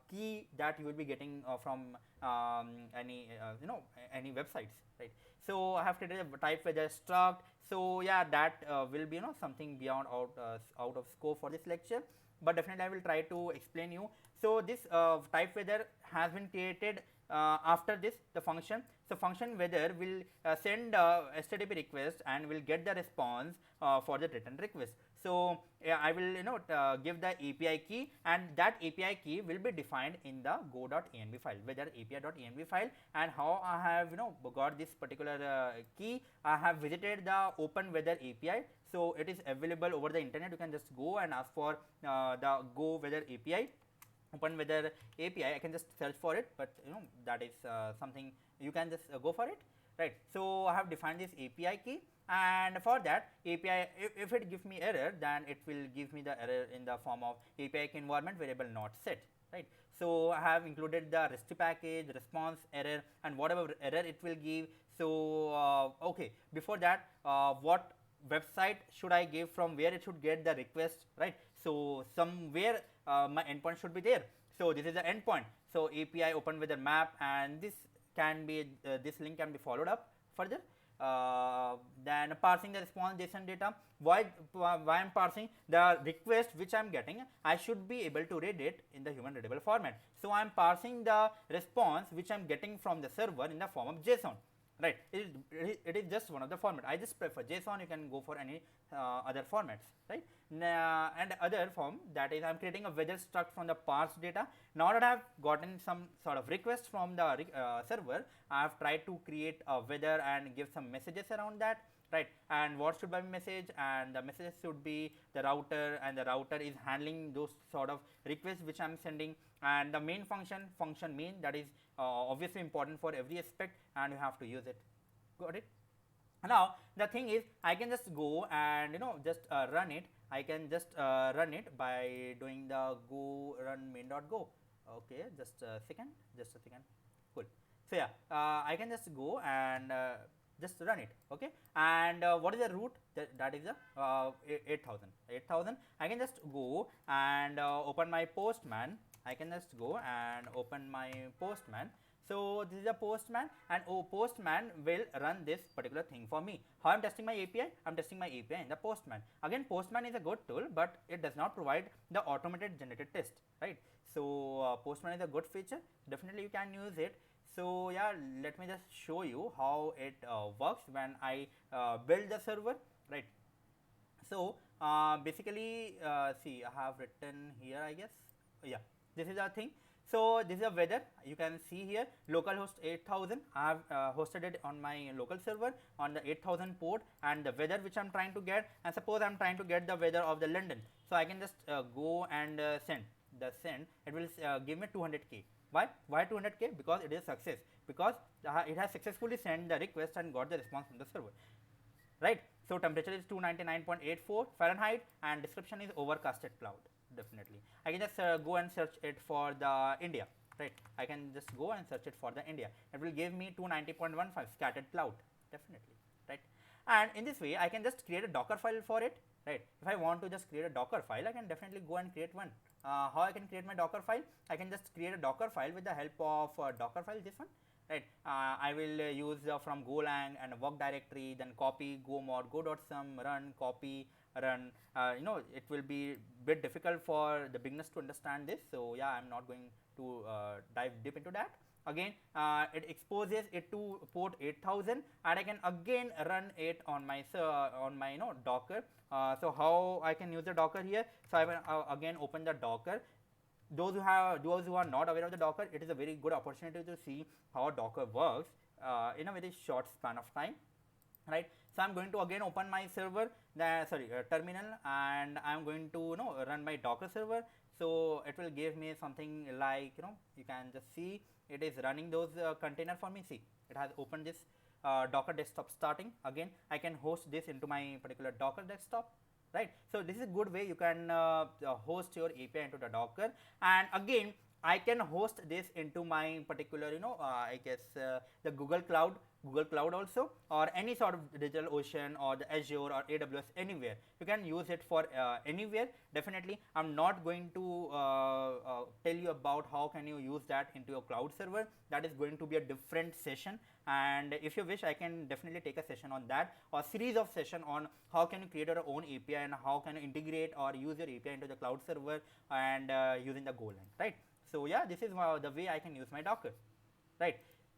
key that you will be getting from any websites, right? So I have created a type weather struct. So yeah, that will be something beyond out of scope for this lecture, but definitely I will try to explain you. So this type weather has been created after this, the function. So function weather will send HTTP request and will get the response for the return request. So I will give the API key, and that API key will be defined in the go.env file, weather api.env file. And how I have got this particular key, I have visited the open weather API. So it is available over the internet. You can just go and ask for the go weather API, open weather API. I can just search for it, but that is something you can just go for it, right? So I have defined this API key, and for that API, if it gives me error, then it will give me the error in the form of API key environment variable not set, right? So I have included the REST package, response error, and whatever error it will give. So okay, before that, what website should I give from where it should get the request, right? So somewhere my endpoint should be there. So this is the endpoint. So API open weather map, and this can be this link can be followed up further. Then parsing the response JSON data. Why I'm parsing the request which I'm getting, I should be able to read it in the human readable format. So I'm parsing the response which I'm getting from the server in the form of JSON. right? It is just one of the format. I just prefer JSON. You can go for any other formats, right? And other form, that is I'm creating a weather struct from the parsed data. Now that I have gotten some sort of request from the server, I have tried to create a weather and give some messages around that, right? And what should be message, and the messages should be the router, and the router is handling those sort of requests which I'm sending. And the main function main, that is obviously important for every aspect, and you have to use it. Got it? Now the thing is, I can just go and just run it. I can just run it by doing the go run main.go. Okay, just a second. Cool. So yeah, I can just go and just run it. Okay, and what is the root? That is the 8000. I can just go and open my postman. I can just go and open my postman. So this is a postman, and postman will run this particular thing for me. How I'm testing my API? I'm testing my API in the postman. Again, postman is a good tool, but it does not provide the automated generated test, right? So postman is a good feature. Definitely you can use it. So yeah, let me just show you how it works when I build the server, right? So basically, see, I have written here, I guess. Yeah, this is our thing. So this is a weather. You can see here localhost 8000. I have hosted it on my local server on the 8000 port, and the weather which I'm trying to get. And suppose I'm trying to get the weather of the London. So I can just go and send. It will give me 200k. Why 200k? Because it is a success. Because it has successfully sent the request and got the response from the server, right? So temperature is 299.84 Fahrenheit, and description is overcasted cloud. Definitely, I can just go and search it for the India, right? I can just go and search it for the India. It will give me 290.15 scattered cloud. Definitely, right? And in this way, I can just create a Docker file for it, right? If I want to just create a Docker file, I can definitely go and create one. How I can create my Docker file? I can just create a Docker file with the help of Docker file, this one, right? I will use from Golang and a work directory, then copy go mod go.sum, run, copy, run. It will be bit difficult for the beginners to understand this. So yeah, I'm not going to dive deep into that. Again, it exposes it to port 8000, and I can again run it on my Docker. So how I can use the Docker here? So I will again open the Docker. Those who are not aware of the Docker, it is a very good opportunity to see how Docker works in a very short span of time, right? So I'm going to again open my server, terminal, and I'm going to run my Docker server. So it will give me something like you can just see it is running those container for me. See, it has opened this Docker desktop starting. Again, I can host this into my particular Docker desktop, right? So this is a good way you can host your API into the Docker. And again, I can host this into my particular I guess the Google Cloud also, or any sort of DigitalOcean or the Azure or AWS, anywhere you can use it for anywhere. Definitely, I'm not going to tell you about how can you use that into your cloud server. That is going to be a different session, and if you wish, I can definitely take a session on that, or series of session on how can you create your own API and how can you integrate or use your API into the cloud server and using the Golang, right? So yeah, this is the way I can use my Docker, right?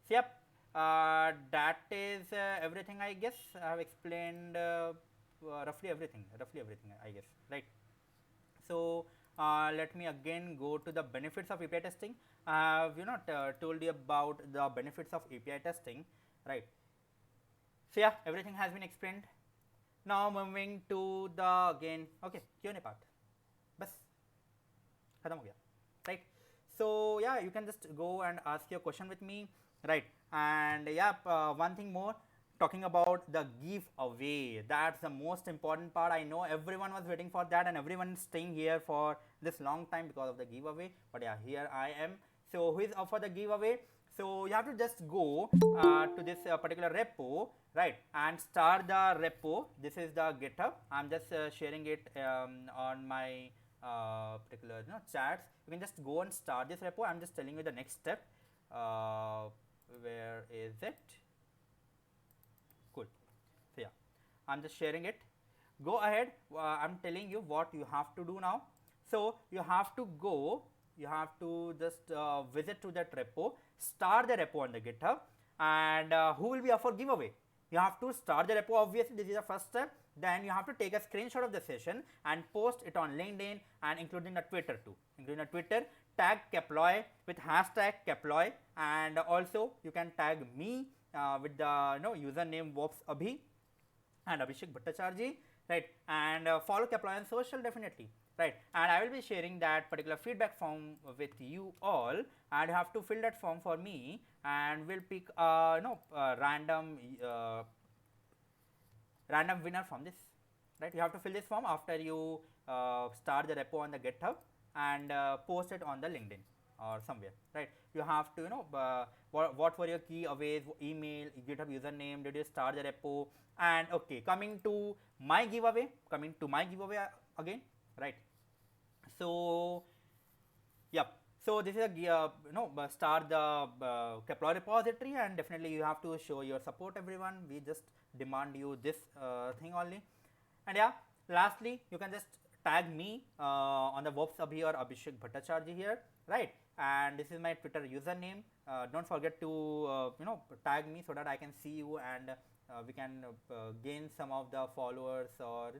So yep, that is everything, I guess. I have explained roughly everything, I guess, right? So let me again go to the benefits of API testing. I have told you about the benefits of API testing, right? So yeah, everything has been explained. Now moving to the again, okay, Q&A part. बस खत्म हो गया, right? So yeah, you can just go and ask your question with me, right? And yeah, one thing more, talking about the giveaway. That's the most important part. I know everyone was waiting for that, and everyone is staying here for this long time because of the giveaway. But yeah, here I am. So who is up for the giveaway? So you have to just go to this particular repo, right, and start the repo. This is the GitHub. I'm just sharing it on my particular chats. You can just go and start this repo. I'm just telling you the next step. Where is it? Cool. So yeah, I'm just sharing it. Go ahead. I'm telling you what you have to do now. So you have to go. You have to just visit to that repo, start the repo on the GitHub, and who will be up for giveaway? You have to start the repo, obviously this is the first step. Then you have to take a screenshot of the session and post it on LinkedIn and including the Twitter too. Including the Twitter, tag Keploy with hashtag Keploy, and also you can tag me with the username WopsAbhi and Abhishek Bhattacharji, right? And follow Keploy on social definitely, right? And I will be sharing that particular feedback form with you all, and you have to fill that form for me, and we'll pick random winner from this, right? You have to fill this form after you start the repo on the GitHub and post it on the LinkedIn or somewhere, right? You have to what were your giveaways, email, GitHub username, did you start the repo, and okay, coming to my giveaway again, right? So yep, so this is a start the Keploy repository, and definitely you have to show your support everyone. We just demand you this thing only. And yeah, lastly you can just tag me on the WopsAbhi or Abhishek Bhattacharji here, right? And this is my Twitter username. Don't forget to tag me so that I can see you, and we can gain some of the followers, or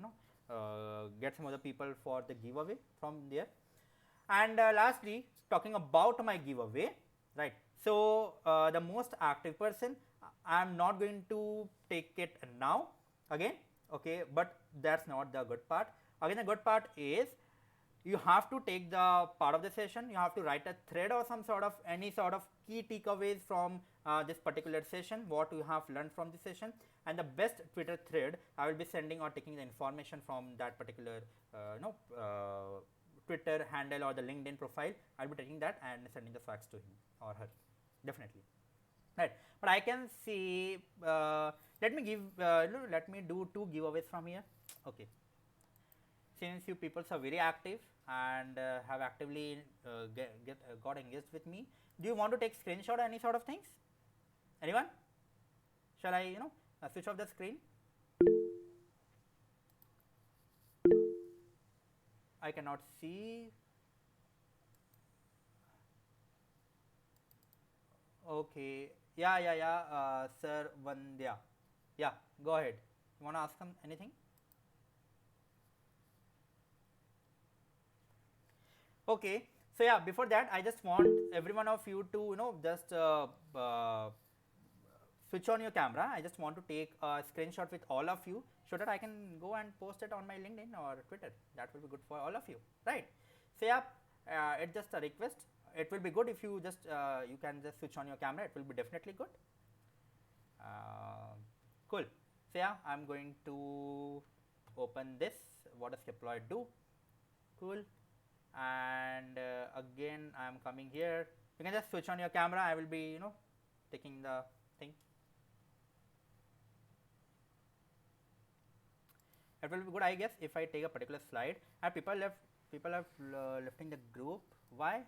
get some other people for the giveaway from there. And lastly, talking about my giveaway, right? So the most active person, I am not going to take it now again, okay? But that's not the good part. Again, the good part is you have to take the part of the session. You have to write a thread or any sort of key takeaways from this particular session, what you have learned from this session, and the best Twitter thread I will be sending or taking the information from that particular Twitter handle or the LinkedIn profile. I'll be taking that and sending the facts to him or her, definitely, right? But I can see, let me do 2 giveaways from here, okay? Since you people are very active and have actively got engaged with me, do you want to take screenshot or any sort of things? Anyone? Shall I switch off the screen? I cannot see. Okay. Yeah. Sir Vandya. Yeah. Go ahead. You want to ask him anything? Okay. So yeah, before that, I just want every one of you to just switch on your camera. I just want to take a screenshot with all of you so that I can go and post it on my LinkedIn or Twitter. That will be good for all of you, right? So yeah, it's just a request. It will be good if you just you can just switch on your camera. It will be definitely good. Cool. So yeah, I'm going to open this. What does Keploy do? Cool. And again, I'm coming here. You can just switch on your camera. I will be taking the thing. It will be good, I guess, if I take a particular slide. And people have lifting the group. Why?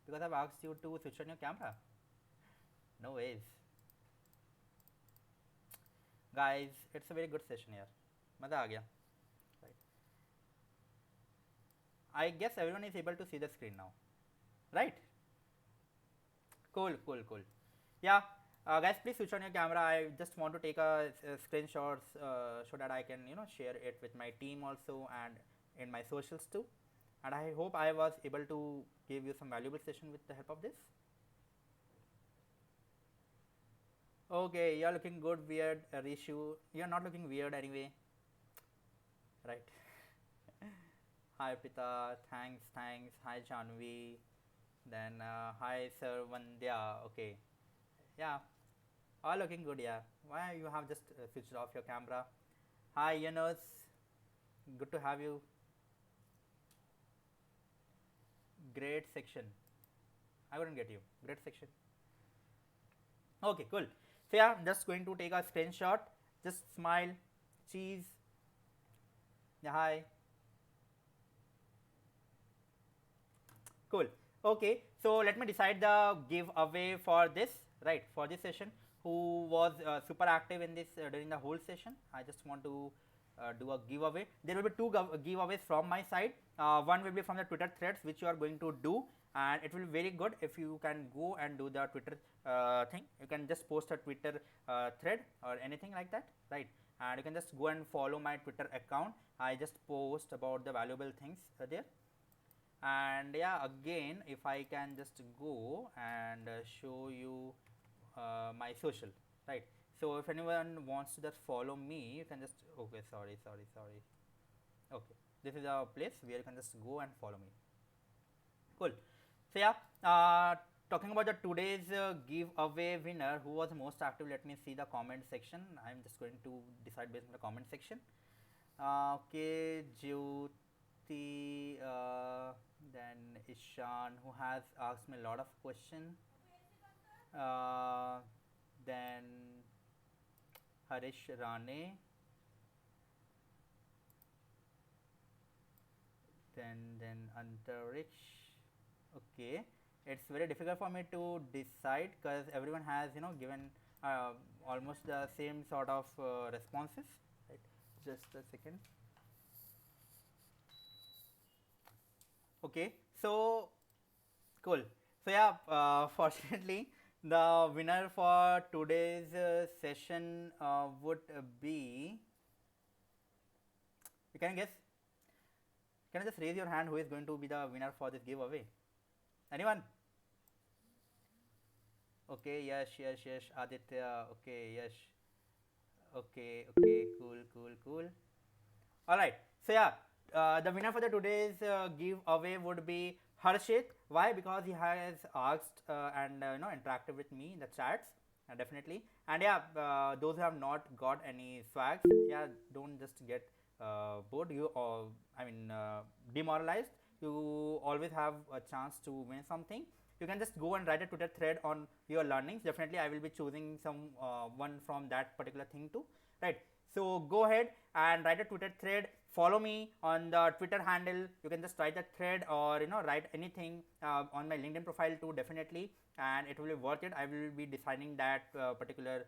Because I've asked you to switch on your camera. No ways, guys. It's a very good session here. Maza aa gaya. Right. I guess everyone is able to see the screen now, right? Cool. Yeah. Guys, please switch on your camera. I just want to take a screenshots so that I can share it with my team also and in my socials too. And I hope I was able to give you some valuable session with the help of this. Okay, you're looking good. Weird, Rishu. You're not looking weird anyway, right? Hi Pita, thanks. Hi Janvi. Then hi Sir Vandya. Okay, yeah. All looking good, yeah. Why you have just switched off your camera? Hi Yunus, good to have you. Great section. I wouldn't get you. Great section. Okay, cool. So yeah, I'm just going to take a screenshot. Just smile, cheese. Yeah, hi. Cool. Okay, so let me decide the giveaway for this, right? For this session, who was super active in this during the whole session. I just want to do a giveaway. There will be 2 giveaways from my side. One will be from the Twitter threads which you are going to do, and it will be very good if you can go and do the Twitter thing. You can just post a Twitter thread or anything like that, right? And you can just go and follow my Twitter account. I just post about the valuable things there. And yeah, again, if I can just go and show you my social, right? So if anyone wants to just follow me, you can just, okay, sorry, okay, this is a place where you can just go and follow me. Cool. So yeah, talking about the today's giveaway winner, who was most active, let me see the comment section. I'm just going to decide based on the comment section. Okay, Jyoti, then Ishan, who has asked me a lot of questions. Uh, then Harish Rane, then Antariksh. Okay, it's very difficult for me to decide because everyone has given uh, almost the same sort of responses. Right, just a second. Okay, so cool. So yeah, fortunately, the winner for today's session would be. You can guess. Can you just raise your hand? Who is going to be the winner for this giveaway? Anyone? Okay, yes, Aditya. Okay, yes. Okay, cool. All right. So yeah, the winner for the today's giveaway would be Harshit. Why? Because he has asked and interacted with me in the chats. Definitely. And yeah, those who have not got any swags, yeah, don't just get bored. You or demoralized. You always have a chance to win something. You can just go and write a Twitter thread on your learnings. Definitely, I will be choosing some one from that particular thing too. Right. So go ahead and write a Twitter thread. Follow me on the Twitter handle. You can just write a thread or write anything on my LinkedIn profile too. Definitely, and it will be worth it. I will be deciding that particular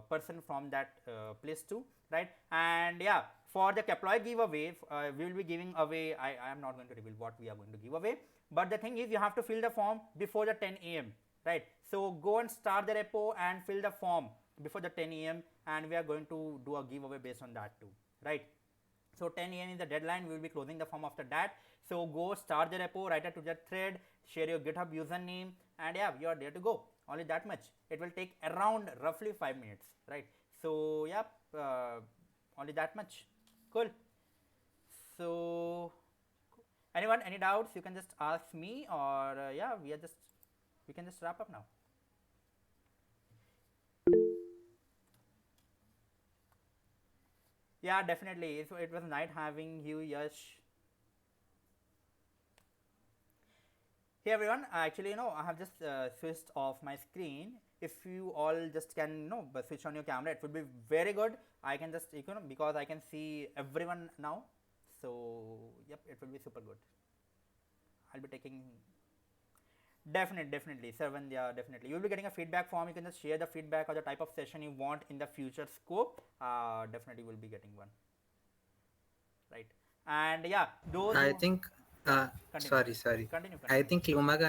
person from that place too, right? And yeah, for the Keploy giveaway, we will be giving away. I am not going to reveal what we are going to give away, but the thing is, you have to fill the form before the 10 a.m. right? So go and start the repo and fill the form before the 10 a.m. and we are going to do a giveaway based on that too, right? So 10 a.m. is the deadline. We will be closing the form after that. So go start the repo, write it to the thread, share your GitHub username, and yeah, you are there to go. Only that much. It will take around roughly 5 minutes, right? So yeah, only that much. Cool. So anyone, any doubts? You can just ask me, or yeah, we can just wrap up now. Yeah, definitely. So it was nice having you, Yash. Hey everyone, actually, I have just switched off my screen. If you all just can, switch on your camera, it would be very good. I can just, because I can see everyone now. So, yep, it will be super good. I'll be taking. Definitely, Servan, yeah, definitely. You'll be getting a feedback form. You can just share the feedback or the type of session you want in the future scope. Definitely, will be getting one, right? And yeah, those I who, think, yeah, continue, sorry. I continue. think Lumaga